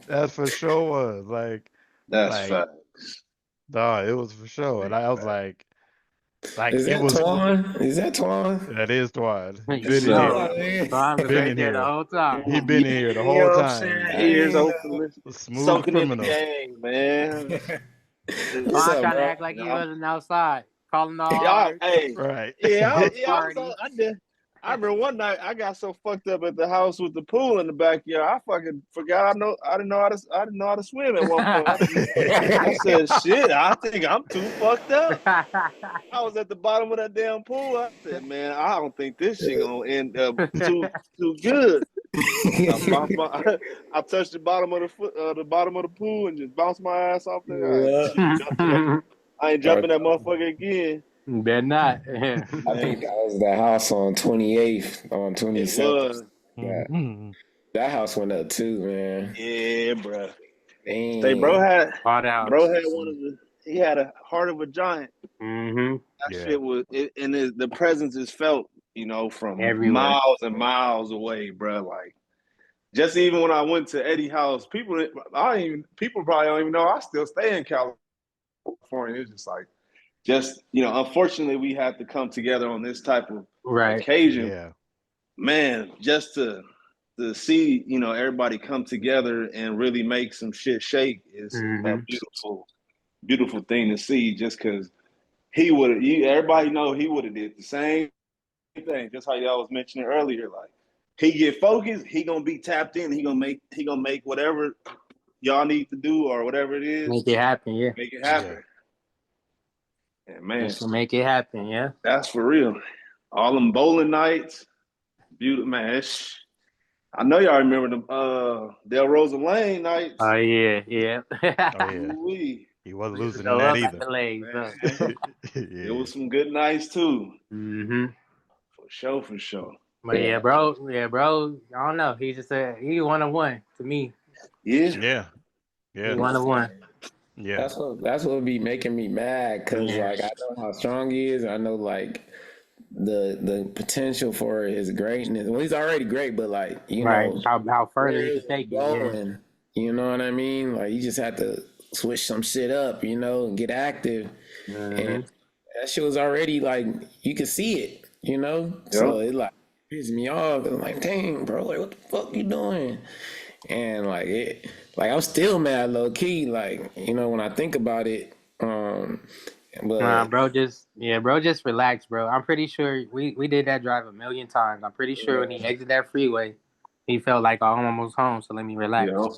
That for sure was like. That's like, facts. Dog, it was for sure, and I was like Is that Twan? Is that Twan? That is Twan. Been in here the whole time. He been in here the You whole know what I'm time. saying? Ears open. Smooth Soaking in the criminal. game, man. Twan trying to act like he wasn't outside. Calling all Right. I remember one night I got so fucked up at the house with the pool in the backyard. I fucking forgot I didn't know how to swim at one point. I said, shit, I think I'm too fucked up. I was at the bottom of that damn pool. I said, man, I don't think this shit gonna end up too good. I touched the bottom of the pool and just bounced my ass off there. I ain't jumping that motherfucker again. Better not. I think that was the house on 28th, on 27th. Mm-hmm. That house went up too, man. Yeah, bro. Dang. Bro had one of he had a heart of a giant. Mm-hmm. That shit was, the presence is felt, you know, from everywhere. Miles and miles away, bro. Like, just even when I went to Eddy house, people probably don't even know I still stay in California. It's just like, unfortunately, we have to come together on this type of occasion. Yeah. Man, just to see, everybody come together and really make some shit shake is a beautiful, beautiful thing to see. Just because everybody know he would have did the same thing. Just how y'all was mentioning earlier, like he get focused, he gonna be tapped in. He gonna make whatever y'all need to do or whatever it is. Make it happen, yeah. Make it happen. And man, just to make it happen, yeah. That's for real. All them bowling nights, beautiful, man. I know y'all remember the Del Rosa Lane nights. Oh yeah. He wasn't losing in that either. It was some good nights too. Mm-hmm. For sure. But yeah, bro. I don't know. He's just he 1-on-1 to me. Yeah. Yeah. He Yeah. one of one. Yeah. That's what be making me mad, cause Yeah. like I know how strong he is. I know like the potential for his greatness. Well, he's already great, but like Right. How further where he is could he take it. Yeah. going? You know what I mean? Like you just have to switch some shit up, and get active. Mm-hmm. And that shit was already like you could see it, So Yep. it like pisses me off. I'm like, dang, bro, like what the fuck you doing? And like I'm still mad low key, like, when I think about it. But Bro, just relax, bro. I'm pretty sure we did that drive a million times. I'm pretty sure when he exited that freeway, he felt like, oh, I'm almost home, so let me relax. Yep.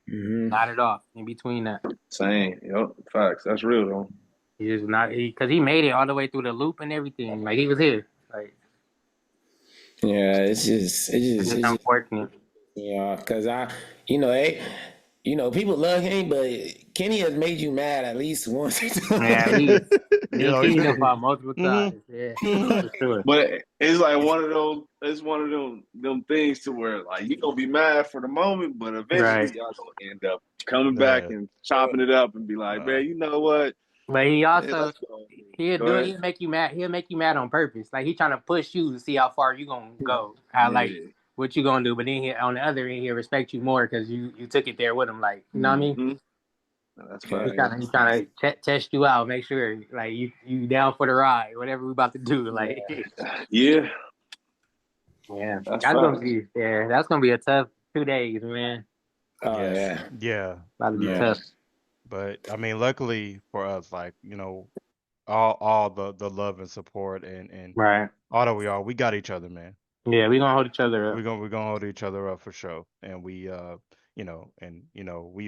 mhm. Not it off. In between that, Same. Yep. Facts. That's real though. he just not because he made it all the way through the loop and everything. Like he was here. Like Yeah, it's it's just unfortunate. cause people love him, but Kenny has made you mad at least once or Yeah, at twice. least You me and know, Key done fought multiple mhm. times. Yeah, Mhm. for sure. But it's like one of those. It's one of them things to where like you gonna be mad for the moment, but eventually Right. y'all gonna end up coming back Yeah. and chopping it up and be like, Uh, man, you know what? But he Man, also let's go. he'll Go do it. ahead. He'll make you mad. He'll make you mad on purpose. Like he trying to push you to see how far you gonna go. How like Yeah. what you gonna do. But then on the other end, he'll respect you more because you took it there with him. Like you know what I mean. Mm-hmm. That's Yeah, facts. He trying to test you out, make sure like you down for the ride, whatever we about to do. Like Yeah, yeah, that's facts. that's gonna be a tough 2 days, man. oh yes. yeah, Yeah. About to be yeah, tough. But I mean, luckily for us, like, all the love and support and Right. all that we got each other, man. Yeah, we gonna hold each other up. We're gonna hold each other up for sure. And we've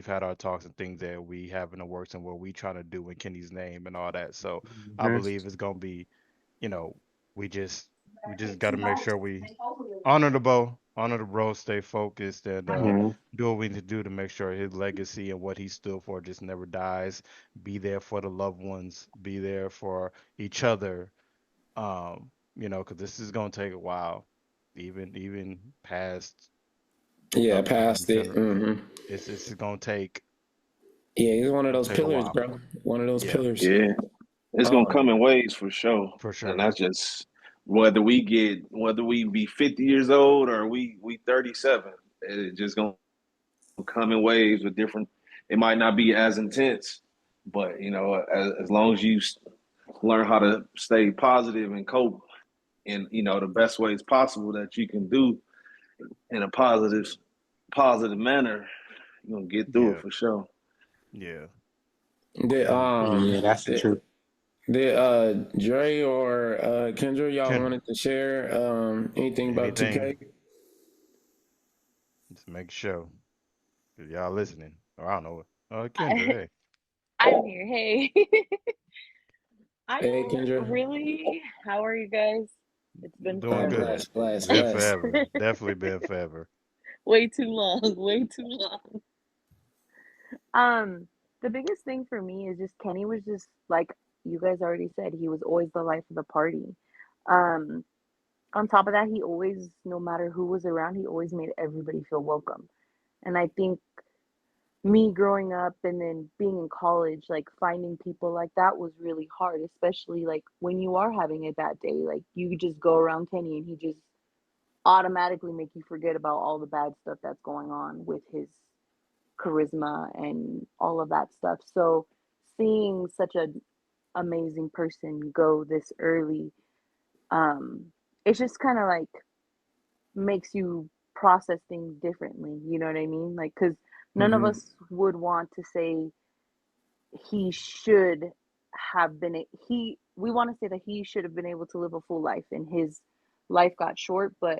had our talks and things that we have in the works and what we trying to do in Kenny's name and all that. So I Mhm. believe it's gonna be, you know, we just gotta make sure we honor the bro, stay focused, and Mhm. do what we need to do to make sure his legacy and what he stood for just never dies. Be there for the loved ones, be there for each other. Because this is gonna take a while, even past the yeah. upcoming Past it. funeral. Hmm. It's gonna take Yeah, he's one of gonna those take a pillars, while. bro. One of those Yeah, pillars. Yeah, it's gonna come Um, in waves for sure, for and sure. that's just whether we be 50 years old or we 37. It's just gonna come in waves with different. It might not be as intense, but as long as you learn how to stay positive and cope in the best ways possible that you can do in a positive manner, you're gonna get through it Yeah, for sure. yeah. did And Yeah, that's the did truth. did Dre or Kendra, y'all Kendra, wanted to share anything about anything, 2K? just make sure if y'all listening. Or I don't know. Kendra, I, hey, I'm here. Hey. I Hey, don't Kendra. really. How are you guys? It's been doing good. Bless, bless, Been bless. forever. Definitely been forever. way too long. Way too long. Um, the biggest thing for me is just Kenny was just like you guys already said, he was always the life of the party. Um, on top of that, he always, no matter who was around, he always made everybody feel welcome. And I think me growing up and then being in college, like finding people like that was really hard, especially like when you are having a bad day. Like you just go around Kenny and he just automatically make you forget about all the bad stuff that's going on with his charisma and all of that stuff. So seeing such an amazing person go this early, um, it's just kind of like makes you process things differently. You know what I mean? Like, because none of Hmm. us would want to say he should have been he we want to say that he should have been able to live a full life and his life got short, but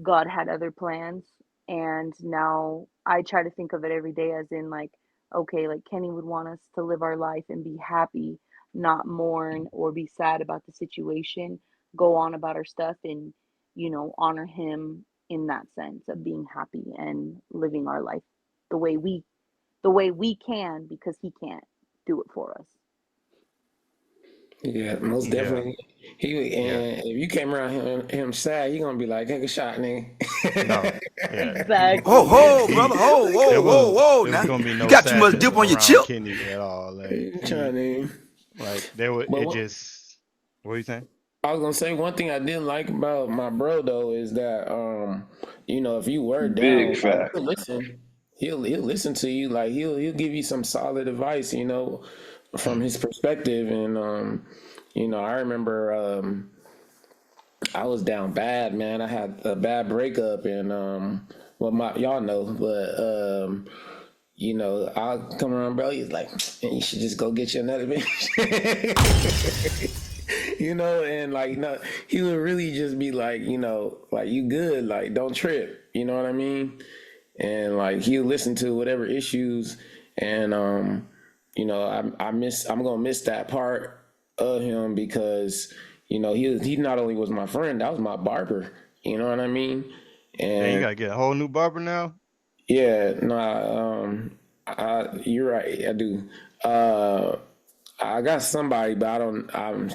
God had other plans. And now I try to think of it every day as in like, okay, like Kenny would want us to live our life and be happy, not mourn or be sad about the situation, go on about our stuff and, honor him in that sense of being happy and living our life the way we can because he can't do it for us. Yeah, most Yeah, definitely. He yeah. and if you came around him sad, you gonna be like, take a shot, nigga. No, yeah, Exactly. Ho, he brother. Ho, whoa, there whoa, was whoa. there was Now gonna be you no got too much sadness dip on your around chip. Kenny at all. Like Trying he to. like there was But it what, just what are you saying? I was gonna say one thing I didn't like about my bro though is that if you were Big down, like fact. he'll listen. He'll listen to you, like he'll give you some solid advice, from his perspective. And I remember I was down bad, man. I had a bad breakup, and well, my y'all know, but I'll come around, bro. He's like, man, you should just go get you another bitch. And like, no, he would really just be like, like, you good, like, don't trip. You know what I mean? And like, he'll listen to whatever issues, and I'm gonna miss that part of him because he not only was my friend, that was my barber. You know what I mean? And you And gotta get a whole new barber now. yeah, you're right. I do. Uh, I got somebody, but I'm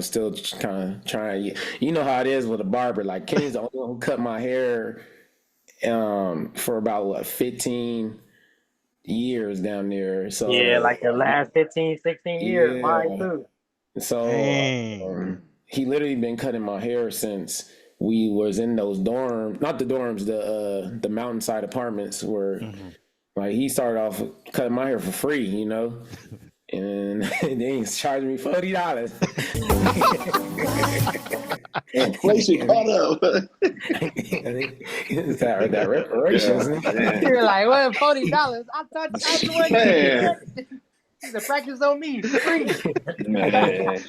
still kind of trying. You know how it is with a barber. Like Kenny's the only one who cut my hair for about 15 years down there. Yeah, So like the last 15, 16 years, mine yeah. too. So Dang. he literally been cutting my hair since we was in those dorms, not the dorms, the mountainside apartments where Hmm. like he started off cutting my hair for free, and then he's charging me $40. Inflation caught up. It's that reparations. Yeah, man. You're like, well, $40. I thought I was the one Man, the practice on me for free. man.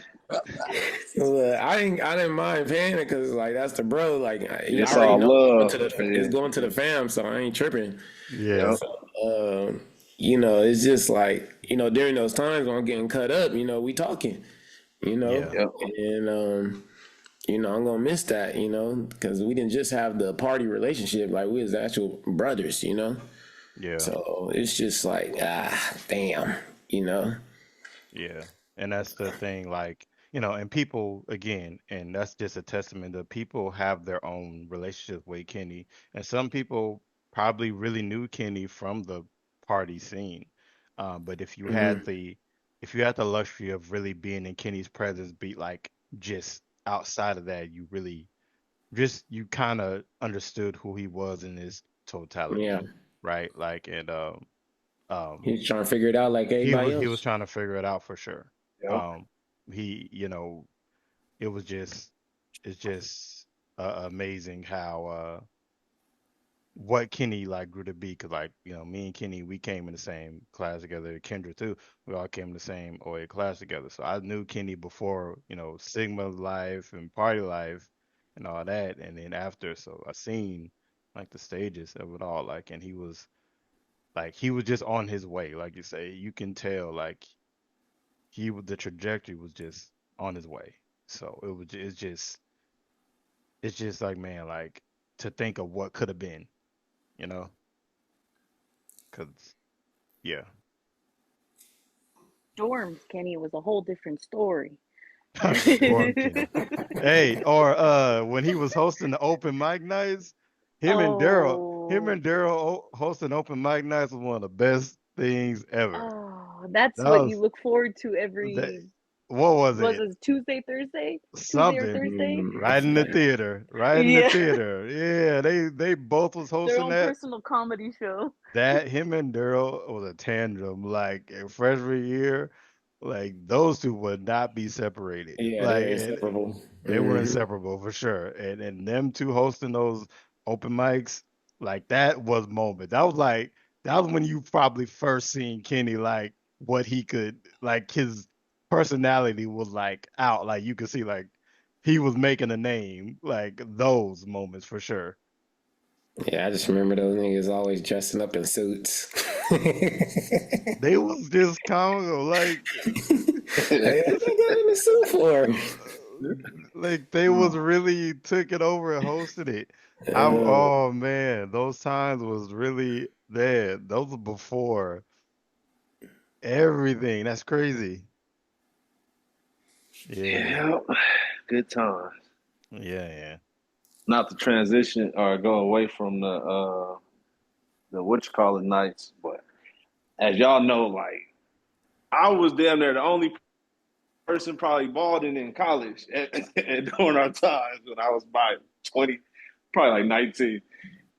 I didn't mind paying it because like that's the bro. Like I It's already all know love. it's Yeah. going to the fam, so I ain't tripping. Yeah. Yep. It's just like during those times when I'm getting cut up, we talking, Yeah. Yep. and I'm gonna miss that, because we didn't just have the party relationship, like we was actual brothers. Yeah. So it's just like damn, you know. Yeah. And that's the thing, like, and people, again, and that's just a testament that people have their own relationship with Kenny. And some people probably really knew Kenny from the party scene. But Hmm. if you had the luxury of really being in Kenny's presence, be like just outside of that, you really just you kind of understood who he was in his totality, Yeah, right? Like, and um he's trying to figure it out like everybody he was else. trying to figure it out for sure. Yep. Um, he, it was just it's just amazing how what Kenny like grew to be. Cause like me and Kenny, we came in the same class together. Kendra too. We all came in the same OA class together. So I knew Kenny before Sigma life and party life and all that, and then after. So I seen like the stages of it all. Like, and he was just on his way. Like you say, you can tell like the trajectory was just on his way. So it's just like, man, like to think of what could have been, you know? Cause yeah. Dorms, Kenny, was a whole different story. Dorm Kenny. Hey, or when he was hosting the open mic nights, him Oh, and Daryl hosting open mic nights was one of the best things ever. oh, that's That what you was look forward to that every, what was was it? it Tuesday, Thursday? Tuesday or Something. Thursday? Right in the theater. Right in the Yeah, theater. Yeah, they both was their hosting own that. personal comedy show. That him and Daryl was a tandem. Like in freshman year, like those two would not be separated. Yeah, Like they're and inseparable. they were Hmm. inseparable for sure. And them two hosting those open mics, like that was moment. That was when you probably first seen Kenny like what he could like his personality was like out. Like you could see like he was making a name. Like those moments for sure. Yeah, I just remember those niggas always dressing up in suits. They was just comical, Hey, what they got in the suit for? like they was really took it over and hosted it. Uh, Oh man, those times was really there. Those were before everything. That's crazy. Yeah, Yep. Good times. yeah, yeah. not to transition or go away from the what you call it nights, but as y'all know, like I was damn near the only person probably balding in college and during our times when I was about 20, probably like 19.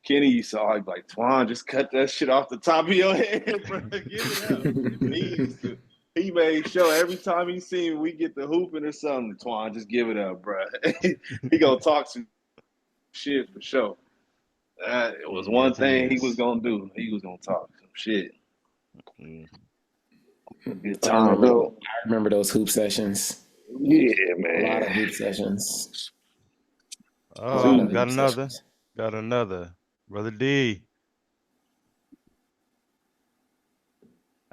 Kenny used to always be like, Twan, just cut that shit off the top of your head, bro. Give it up. He made sure every time he seen me, we get the hooping or something, Twan, just give it up, bro. He gonna talk some shit for sure. It was one Yes, he thing he was is. gonna do. He was gonna talk some shit. Mm. Good I time, remember. though. I remember those hoop sessions. Yeah, A lot man. of hoop sessions. A lot Oh, of Two. hoop got another. sessions. Got another. Brother D.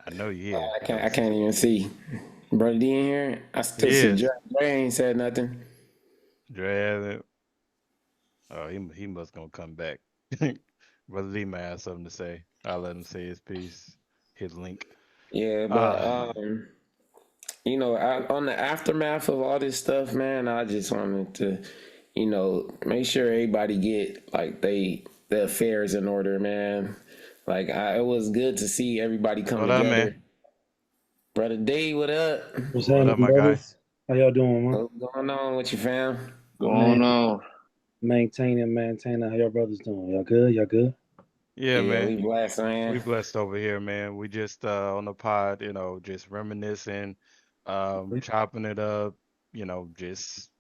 I know you here. I can't even see. Brother D in here. I He still see Dre. is. Dre ain't said nothing. Dre hasn't. Oh, he must gonna come back. Brother D might have something to say. I'll let him say his piece, his link. Yeah, but Ah, on the aftermath of all this stuff, man, I just wanted to, make sure everybody get like their affairs in order, man. Like it was good to see everybody come what up, together. man? Brother D, what up? What's What happening, up, my guy? brothers? How y'all doing, man? What's going on with you, fam? Man, Going on. maintaining. How y'all brothers doing? Y'all good? Y'all good? Yeah, Yeah, man. we blessed, We man. blessed over here, man. We just on the pod, just reminiscing, chopping it up, just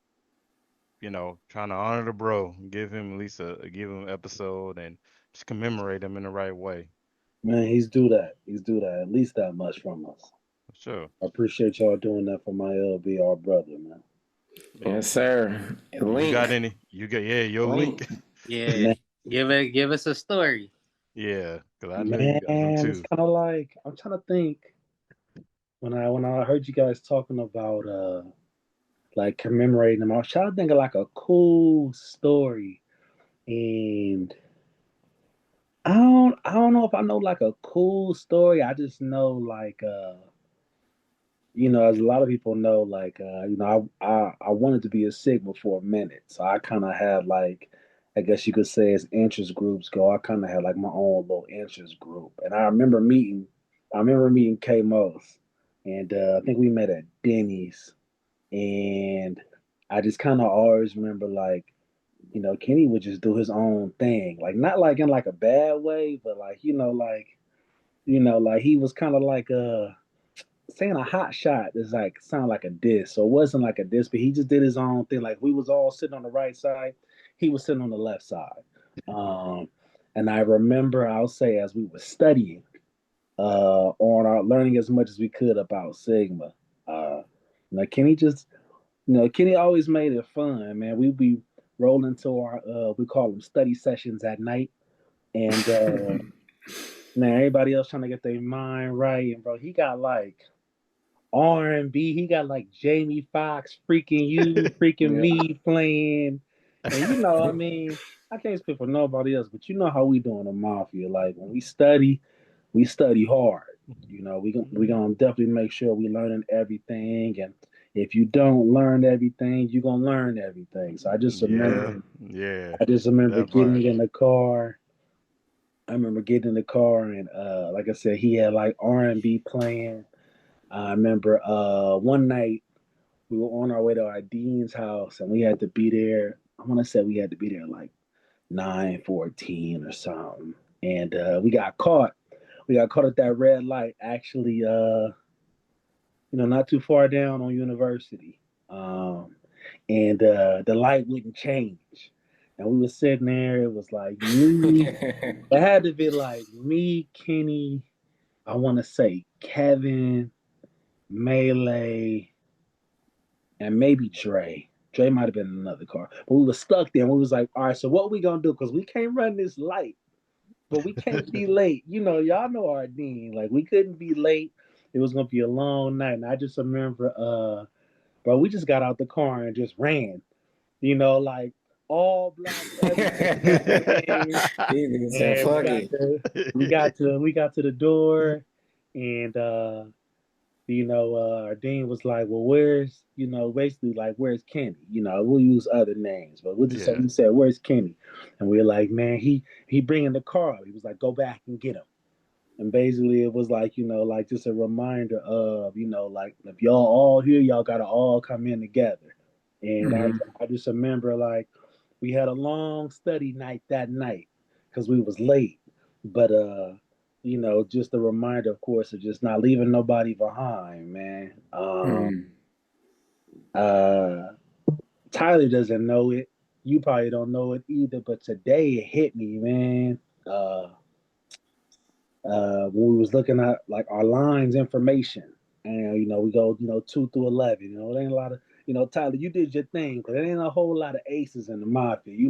trying to honor the bro, give him at least give him an episode and just commemorate him in the right way. Man, he's due that. He's due that. At least that much from us. For sure. I appreciate y'all doing that for my LBR brother, man. Yeah. Yes, sir. You got Link. any? You got your link. Link. Yeah, Man, give us a story. Yeah, because I know you got some man, it's too. kind of like I'm trying to think when I heard you guys talking about like commemorating them. I was trying to think of like a cool story, and I don't know if I know like a cool story. I just know like as a lot of people know, like I wanted to be a Sigma for a minute, so I kind of had like, I guess you could say as interest groups go, I kind of had like my own little interest group, and I remember meeting K Mos, and I think we met at Denny's, and I just kind of always remember like, Kenny would just do his own thing, like not like in like a bad way, but like like he was kind of like saying a hot shot is like sound like a diss. So it wasn't like a diss, but he just did his own thing. Like we was all sitting on the right side, he was sitting on the left side. Um, and I remember, I'll say, as we were studying, on our learning as much as we could about Sigma. Kenny just, Kenny always made it fun, man. We'd be rolling to our, we call them study sessions at night, and man, everybody else trying to get their mind right, and bro, he got like R&B. He got like Jamie Foxx, freaking you, freaking Yeah. me playing, and I mean, I can't speak for nobody else, but you know how we do in the mafia. Like when we study hard. We gonna definitely make sure we learning everything, and if you don't learn everything, you gonna learn everything. So Yeah, yeah, I just remember that getting part. in the car. I remember getting in the car, and like I said, he had like R&B playing. I remember one night we were on our way to our dean's house, and we had to be there. I want to say we had to be there like 9:14 or something, and we got caught. We got caught at that red light, actually. Not too far down on University, and the light wouldn't change. And we were sitting there. It was like me. It had to be like me, Kenny. I want to say Kevin, Melee, and maybe Dre. Dre might have been in another car, but we were stuck there. And we was like, all right, so what we gonna do? Because we can't run this light, but we can't be late. Y'all know our dean. Like we couldn't be late. It was gonna be a long night, and I just remember, bro, we just got out the car and just ran. Like all black everything. These niggas said, And fuck it. we got to the door, and our dean was like, well, where's, basically like, where's Kenny? We'll use other names, but we'll just say, Yeah. he said, where's Kenny? And we were like, man, he bringing the car. He was like, go back and get him. And basically it was like, like just a reminder of, like if y'all all here, y'all got to all come in together. And I just remember like we had a long study night that night because we was late. But just a reminder, of course, of just not leaving nobody behind, man. Uh, Tyler doesn't know it. You probably don't know it either. But today it hit me, man. Uh, when we was looking at like our lines information, and we go 2 through 11. It ain't a lot of Tyler, you did your thing, because there ain't a whole lot of aces in the mafia. They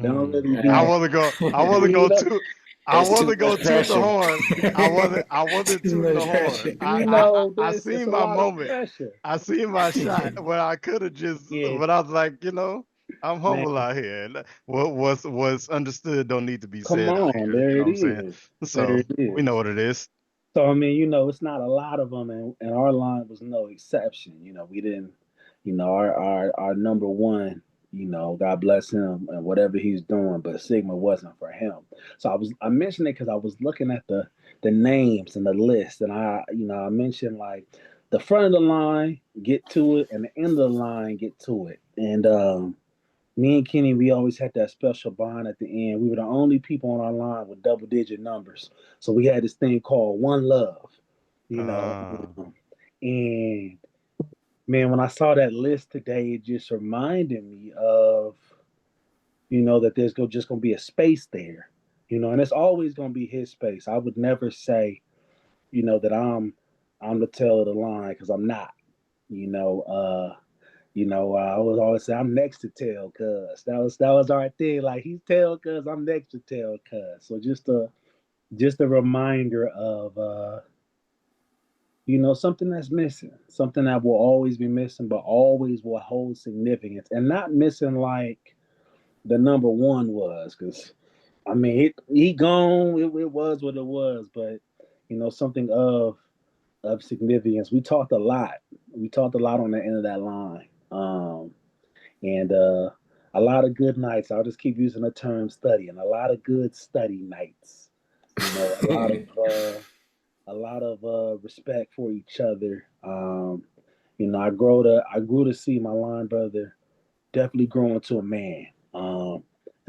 don't really be. I wasn't go. I wasn't you go know, to. I It's too wasn't go much toot the pressure. horn. I wasn't. I wasn't Too tooting the much horn. pressure. I there's it's seen a my lot of moment. pressure. I seen my shot where I could have just. Yeah, But I was like, I'm man. humble out here. And what's understood don't need to be Come said out on, here. there You know what it I'm saying? is. There So it we know is. what it is. So I mean, it's not a lot of them, and our line was no exception. We didn't, our number one, God bless him and whatever he's doing, but Sigma wasn't for him. So I mentioned it because I was looking at the names and the list, and I mentioned like the front of the line, get to it, and the end of the line, get to it, and me and Kenny, we always had that special bond at the end. We were the only people on our line with double digit numbers. So we had this thing called One Love, you know. Uh, And man, when I saw that list today, it just reminded me of, that there's just going to be a space there, and it's always going to be his space. I would never say, that I'm the tail of the line because I'm not, you know. I would always say I'm next to tail, cuz that was our thing. Like he's tail, cuz I'm next to tail, cuz. So just a reminder of something that's missing, something that will always be missing, but always will hold significance, and not missing like the number one was, because I mean he gone. It was what it was, but something of significance. We talked a lot. We talked a lot on the end of that line. And a lot of good nights. I'll just keep using the term study, and a lot of good study nights. A lot of respect for each other. I grew to see my line brother definitely grow into a man. And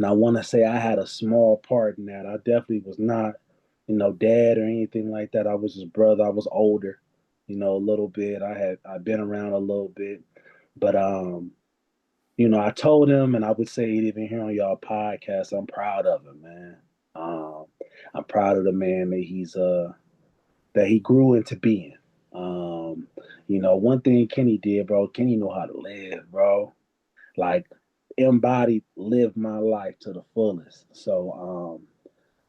I want to say I had a small part in that. I definitely was not, dad or anything like that. I was his brother. I was older, a little bit. I've been around a little bit, but I told him, and I would say it even here on y'all podcast, I'm proud of him, man. Um, I'm proud of the man that he grew into being. One thing Kenny did, bro. Kenny know how to live, bro. Like embodied, lived my life to the fullest. So,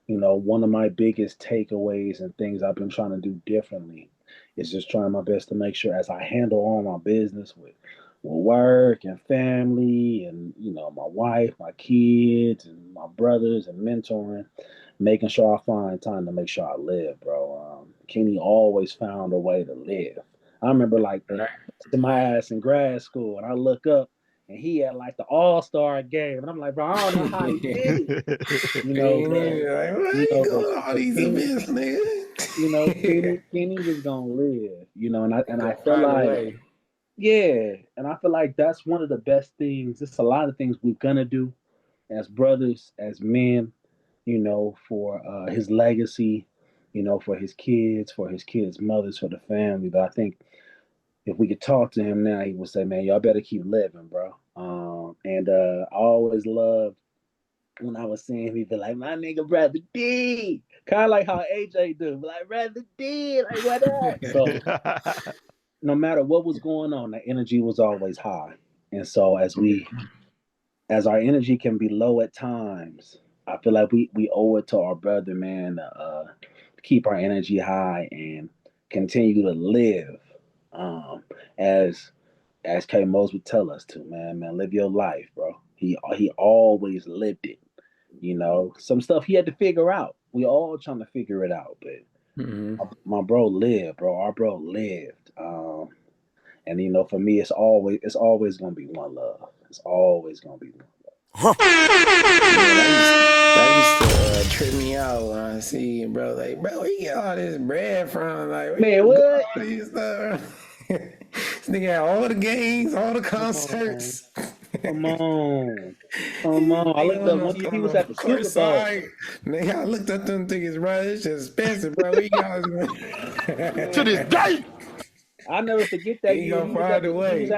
one of my biggest takeaways and things I've been trying to do differently is just trying my best to make sure as I handle all my business with work and family and my wife, my kids and my brothers and mentoring, making sure I find time to make sure I live, bro. Kenny always found a way to live. I remember like Right. to my ass in grad school, and I look up and he had like the All-Star game, and I'm like, bro, I don't know how he did it, Ain't but even like, why you you know, but going to all but these Kenny, events, nigga? Kenny was gonna live, and I Gonna feel find a like, way. yeah, and I feel like that's one of the best things. It's a lot of things we're gonna do as brothers, as men, for his legacy, for his kids' mothers, for the family. But I think if we could talk to him now, he would say, "Man, y'all better keep living, bro." And I always loved when I was seeing him, he'd be like, "My nigga, brother D," kind of like how AJ do, like brother D, like what up? So no matter what was going on, the energy was always high. And so as our energy can be low at times, I feel like we owe it to our brother, man, to keep our energy high and continue to live, as K Mose would tell us to, man, live your life, bro. He always lived it. Some stuff he had to figure out. We all trying to figure it out, but Mm-hmm. My bro lived, bro. Our bro lived. And you know, for me, it's always gonna be one love. It's always gonna be one love. Yeah, that used to trip me out when I see it, bro. Like, bro, where you get all this bread from? Like, where Man, you get what? all these stuff? This nigga had all the games, all the Come on, concerts. come on, come on. I looked up Nigga one year he on was the at the court Super Bowl. side. Nigga, I looked at them tickets, bro. It's just expensive, bro. Where you got To this Man, day. I never forget that he year. gonna find a way.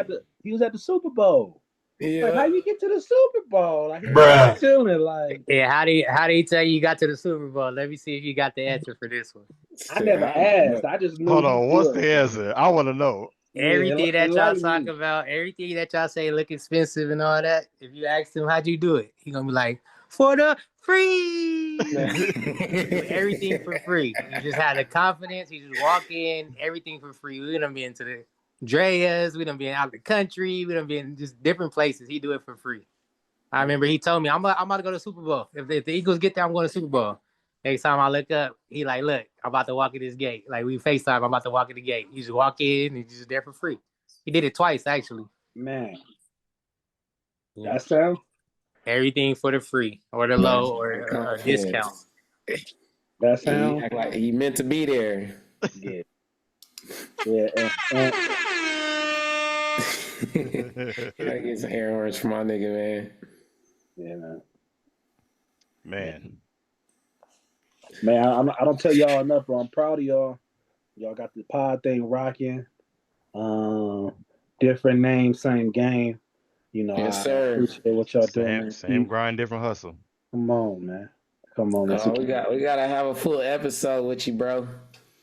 He was at the Super Bowl. Like, how Yeah. you get to the Super Bowl? Like, he was just chilling. Like, Yeah, how do you tell you got to the Super Bowl? Let me see if you got the answer for this one. I never asked. I just knew Hold he on. What's good. the answer? I want to know. Yeah, Everything that y'all enlighten talk me. about, everything that y'all say look expensive and all that. If you ask him how'd you do it, he gonna be like, for the free. Everything for free. You just had the confidence. You just walk in, everything for free. We done been to the Dreas, we done been out the country, we done been just different places. He do it for free. I remember he told me, I'm about to go to the Super Bowl. If the Eagles get there, I'm going to the Super Bowl. Next time I look up, he like, look, I'm about to walk in this gate. Like, we FaceTime, I'm about to walk in the gate. You just walk in, and you're just there for free. He did it twice, actually. Man, Yeah. that sound? Everything for the free or the low or discount. That He sound? act like he meant to be there. Yeah. Yeah. And I get some air horns for my nigga, man. yeah, man. Man. I don't tell y'all enough, bro. I'm proud of y'all. Y'all got the pod thing rocking. Different name, same game. You know, Yes, I sir. appreciate what y'all doing, man. Same grind, different hustle. Come on, man. Come on, man. Oh, we gotta have a full episode with you, bro.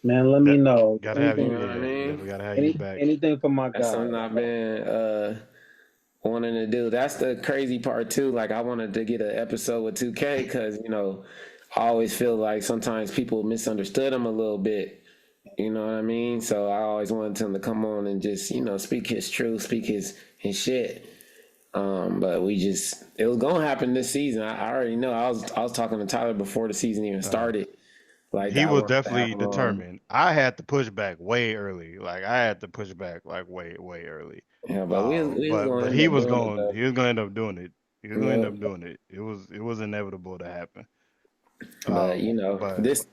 Man, let me know. Gotta have you. You know what I mean? Definitely gotta have you back. Anything for my That's guy. something I've been wanting to do. That's the crazy part too. Like, I wanted to get an episode with 2K because, you know, I always feel like sometimes people misunderstood him a little bit. You know what I mean? So I always wanted him to come on and just, you know, speak his truth, speak his shit. But it was gonna happen this season. I already know. I was talking to Tyler before the season even started. Like, He I was wanted to have definitely him on. determined. I had to push back way early. Like I had to push back like way early. Yeah, but we was gonna But end he up was doing it going. though. He was going to end up doing it. He was going to end Yeah. up doing it. It was inevitable to happen. But you know, but this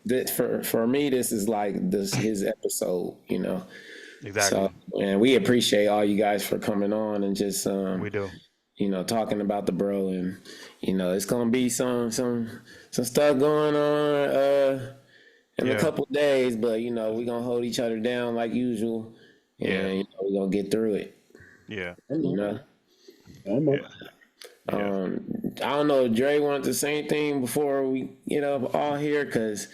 for me, this is like his episode. You know, exactly. so and we appreciate all you guys for coming on and just We do. you know, talking about the bro, and you know, it's gonna be some stuff going on in a couple days, but you know, we're gonna hold each other down like usual, and you know, we're gonna get through it. Yeah. You know. Yeah. I don't know if Dre wanted to say anything before we get up all here because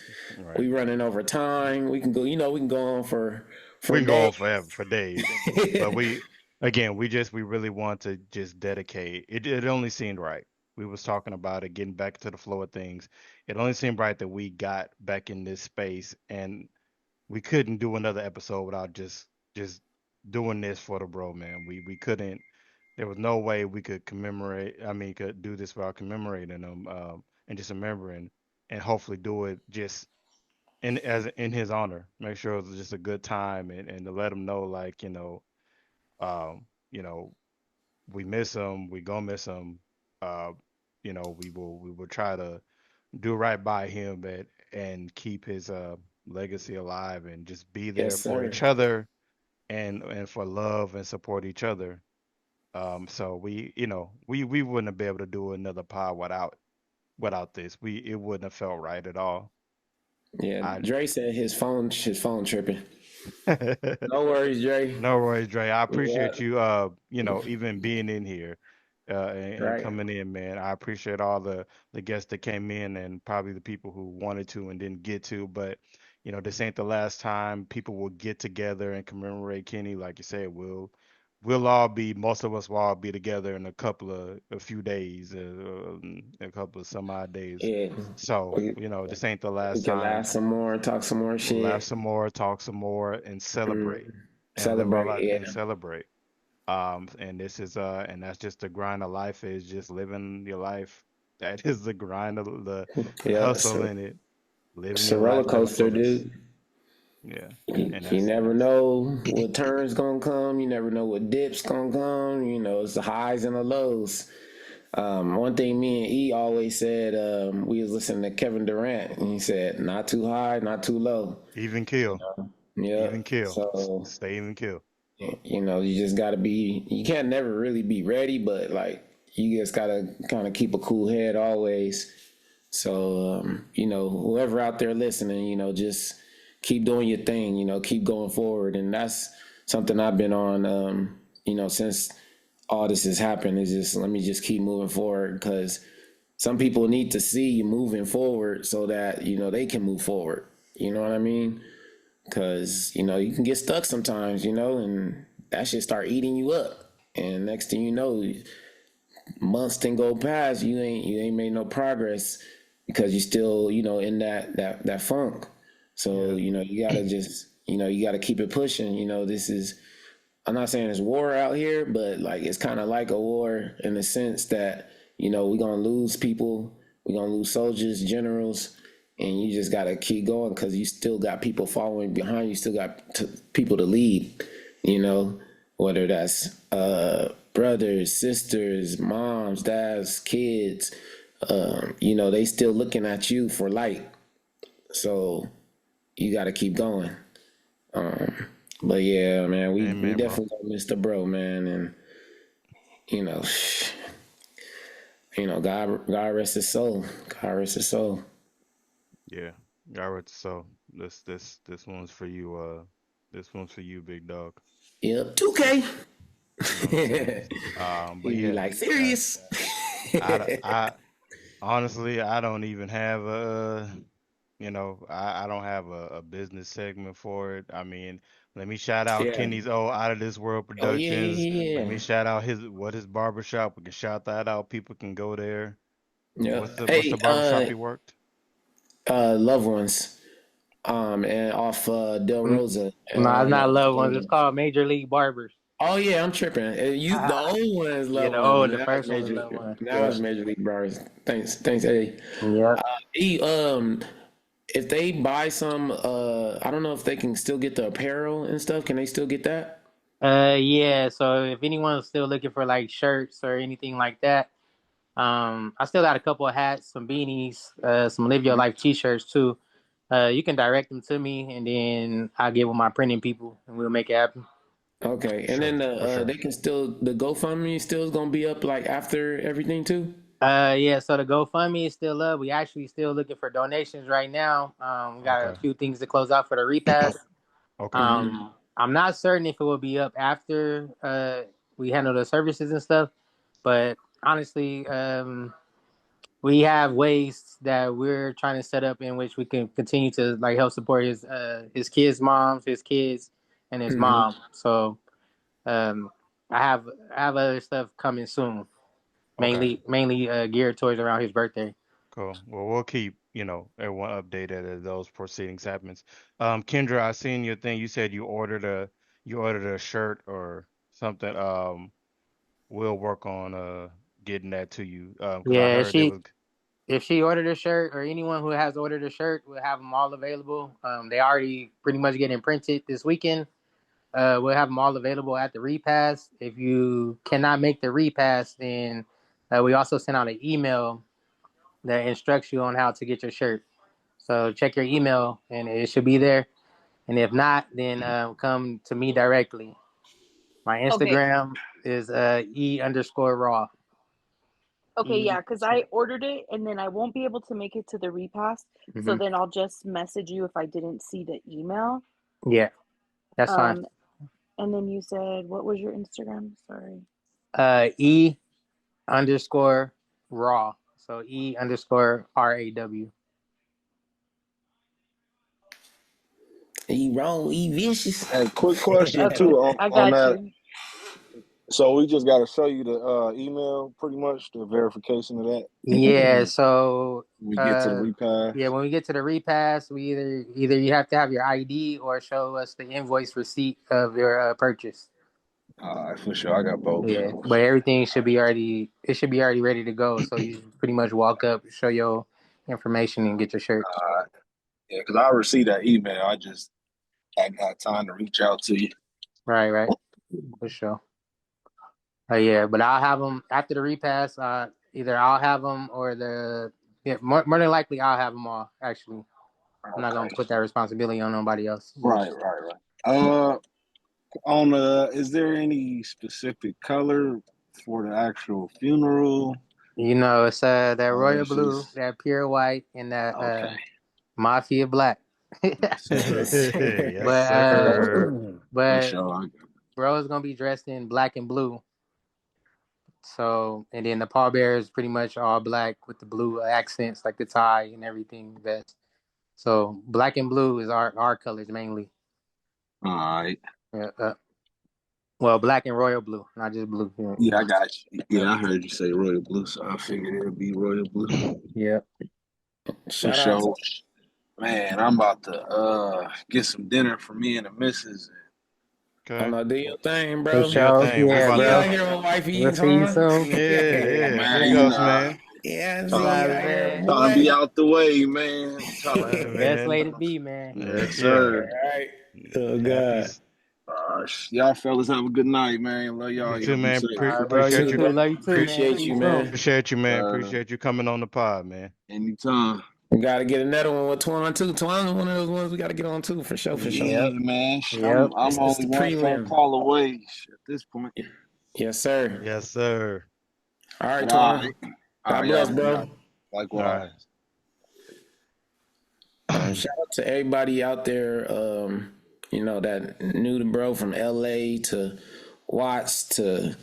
we running over time. We can go, you know, we can go on for we can go days. on forever for days. But we really want to just dedicate. It only seemed right. We was talking about it, getting back to the flow of things. It only seemed right that we got back in this space, and we couldn't do another episode without just doing this for the bro, man. We couldn't. There was no way we could commemorate. I mean, could do this without commemorating him, and just remembering, and hopefully do it just in his honor. Make sure it was just a good time, and to let him know, like, you know, we miss him. We gonna miss him. Uh, we will try to do right by him, and keep his legacy alive, and just be there Yes, for sir. each other, and for love and support each other. So we wouldn't be able to do another pod without this. It wouldn't have felt right at all. Yeah, Dre said his phone tripping. No worries, Dre. No worries, Dre. I appreciate Yeah. you, even being in here, and Right. coming in, man. I appreciate all the guests that came in, and probably the people who wanted to and didn't get to. But this ain't the last time people will get together and commemorate Kenny. Like you said, most of us will all be together in a few days, a couple of some odd days. Yeah. So, this ain't the We last can time. laugh some more, talk some more shit. Laugh some more, talk some more, and celebrate. And live our Celebrate, life yeah. and celebrate. And this is and that's just the grind of life, is just living your life. That is the grind of the Yeah, hustle in it. Living it's your a roller life to the coaster, fullest. dude. Yeah, You, and you that's never that's know what turn's gonna come. You never know what dip's gonna come. You know, it's the highs and the lows. One thing me and E always said, we was listening to Kevin Durant, and he said, "Not too high, not too low." even kill, Yeah. even kill, So stay even kill. you know, you just gotta be. You can't never really be ready, but like you just gotta kind of keep a cool head always. So you know, whoever out there listening, you know, just keep doing your thing. You know, keep going forward, and that's something I've been on. You know, since all this has happened, is just let me just keep moving forward because some people need to see you moving forward so that you know they can move forward. You know what I mean? Because you know you can get stuck sometimes, you know, and that shit start eating you up. And next thing you know, months can go past, you ain't made no progress because you still you know in that funk. So Yeah, you know you gotta just you know you gotta keep it pushing. You know this is I'm not saying it's war out here, but like it's kind of like a war in the sense that you know we're gonna lose people, we're gonna lose soldiers, generals, and you just gotta keep going because you still got people following behind you, still got people to lead. You know, whether that's brothers, sisters, moms, dads, kids. You know, they still looking at you for light, so you got to keep going. But yeah, man, we amen, bro. definitely gonna miss the bro, man, and you know, God rest his soul. God rest his soul. Yeah, all right. So this one's for you. This one's for you, big dog. Yep, 2K. You know what I'm saying? But You yeah, like uh, serious? I honestly, I don't even have I don't have a business segment for it. I mean, let me shout out Yeah. Kenny's old Out of This World Oh yeah, Productions. yeah, Let yeah, me shout out his barbershop. We can shout that out. People can go there. yeah. What's the Hey, barbershop he worked? loved ones. And off Del Mm, Rosa. No, it's not loved ones. It's called Major League Barbers. Oh yeah, I'm tripping. You the old one is Yeah, loved ones. the Now it's first one is Major. loved ones. Now Yeah, it's Major League Bros. Thanks, Eddie. yeah. E, if they buy some, I don't know if they can still get the apparel and stuff. Can they still get that? Yeah. So if anyone's still looking for like shirts or anything like that, I still got a couple of hats, some beanies, some Live Your Life T-shirts too. You can direct them to me, and then I'll get with my printing people, and we'll make it happen. Okay, For and then sure, for sure. they can still the GoFundMe still is gonna be up like after everything too. Yeah. So the GoFundMe is still up. We actually still looking for donations right now. We got a Okay, few things to close out for the repass. okay, I'm not certain if it will be up after we handle the services and stuff, but honestly, we have ways that we're trying to set up in which we can continue to like help support his kids' moms, his kids, and his Mm-hmm. mom. So um, I have other stuff coming soon, okay. mainly geared towards around his birthday. Cool. Well, we'll keep, everyone updated as those proceedings happens. Kendra, I seen your thing. You said you ordered a shirt or something. We'll work on getting that to you. Because I Yeah, heard there was if she ordered a shirt or anyone who has ordered a shirt, we'll have them all available. They already pretty much getting printed this weekend. We'll have them all available at the repass. If you cannot make the repass, then we also send out an email that instructs you on how to get your shirt. So check your email and it should be there. And if not, then come to me directly. My Okay. Instagram is e_raw. Okay, E. yeah, because I ordered it and then I won't be able to make it to the repass. So Mm-hmm. then I'll just message you if I didn't see the email. Yeah, that's fine. Um, and then you said, what was your Instagram? Sorry. E_raw. So E_RAW. E wrong, E vicious. Hey, quick question Okay, too I on got that. you. So we just got to show you the email, pretty much the verification of that Yeah, so when we get to the repass. yeah, when we get to the repass, we either you have to have your ID or show us the invoice receipt of your purchase. All right, for sure. I got both. Yeah, but everything should be already ready to go. So you pretty much walk up, show your information, and get your shirt. Yeah, because I received that email. I just I got time to reach out to you. Right. For sure. Yeah, but I'll have them after the repass. Either I'll have them or more than likely I'll have them all. Actually, I'm not gonna put that responsibility on nobody else. Right. Is there any specific color for the actual funeral? You know, it's that royal It's blue, just- that pure white, and that Okay. mafia black. Yes, But sir. For but sure. bro is gonna be dressed in black and blue. So, and then the pallbearer is pretty much all black with the blue accents, like the tie and everything. So black and blue is our colors mainly. All right. Yeah. Well, black and royal blue, not just blue. Yeah, I got you. Yeah, I heard you say royal blue, so I figured it would be royal blue. Yeah. For Shout out. sure. Man, I'm about to get some dinner for me and the missus. Okay. I'm gonna do your thing, bro. For sure. thing. We Yeah, about You to- out bro. here with wifey We'll see you time. soon. Yeah. Man, Big you ups, know. man. Yeah, see Bye, you out here, man. Trying to be boy. out the way, man. Best way to be, man. Yes, Yeah. sir. All right. Oh Happy God. Y'all fellas have a good night, man. Love y'all. You too, man. All right, bro. Appreciate You you. too. Love you too, man. Appreciate See you, soon. man. Appreciate you, man. Appreciate you coming on the pod, man. Anytime. We gotta get another one with Twan too. Twan's one of those ones we gotta get on too, for sure. Yeah, man. Yep. I'm It's only the one phone prelim. call away at this point. Yes, sir. Yes, sir. All right, All Twan. right. God bless, bro. Likewise. Shout out to everybody out there, that knew the bro from LA to Watts to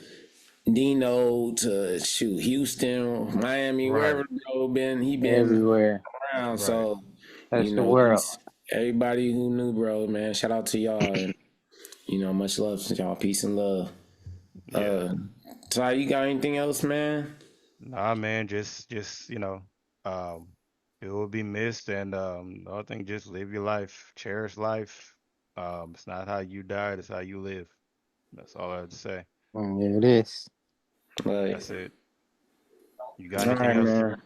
Dino to Houston, Miami, Right. wherever the bro been. He been Everywhere. around. Right. So That's the world. everybody who knew bro, man, shout out to y'all and much love to y'all. Peace and love. Yeah. Ty, you got anything else, man? Nah, man. Just it will be missed, and I think just live your life, cherish life. It's not how you die, it's how you live. That's all I have to say. Yeah, it is. That's it. You got All anything right, else? man.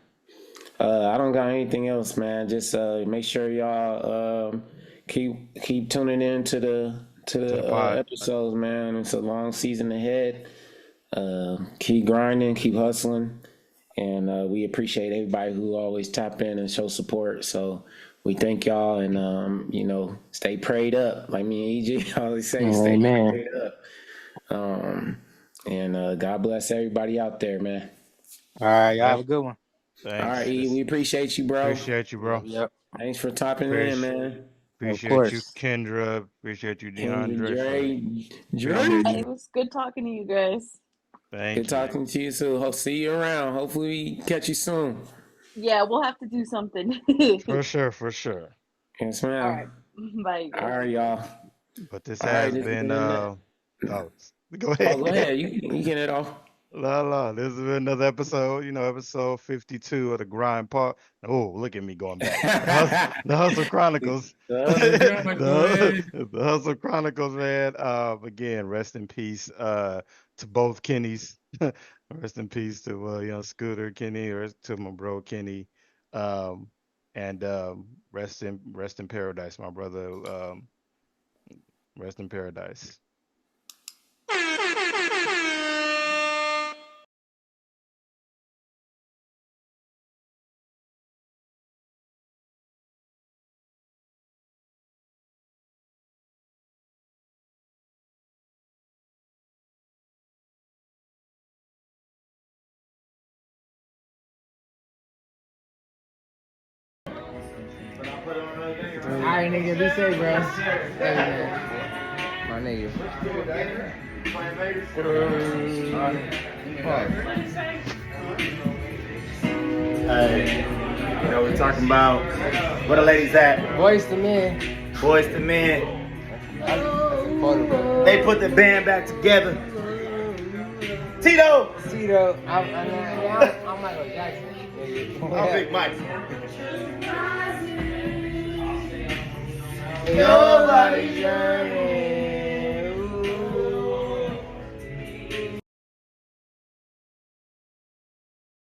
I don't got anything else, man. Just make sure y'all keep tuning in to the pod. episodes, man. It's a long season ahead. Keep grinding, keep hustling, and we appreciate everybody who always tap in and show support. So we thank y'all, and stay prayed up. Like me and EJ always say, stay Amen. prayed up. And God bless everybody out there, man. All right, y'all have a good one. Thanks. All right, E, we appreciate you, bro. Appreciate you, bro. Yep. Thanks for topping in, man. Appreciate course. you, Kendra. Appreciate you, DeAndre. It was good talking to you guys. Thank Good you. talking to you too. Hope see you around. Hopefully we catch you soon. Yeah, we'll have to do something. For sure. Yes, ma'am. All right. Bye, guys. All right, y'all. But this All has right, been oh, go ahead. go ahead. You get it off. La. This has been another episode, episode 52 of the Grind Part. Oh, look at me going back. The Hustle Chronicles. The Hustle Chronicles, man. Again, rest in peace to both Kennys. Rest in peace to Scooter Kenny, or to my bro Kenny. And rest in paradise, my brother. Rest in paradise. All right, nigga, be safe, bro. Hey, man. My nigga. Hey, we're talking about where the ladies at. Boys to men. Boys to men. They put the band back together. Tito. I'm Michael Jackson. I'm Big Mike. Nobody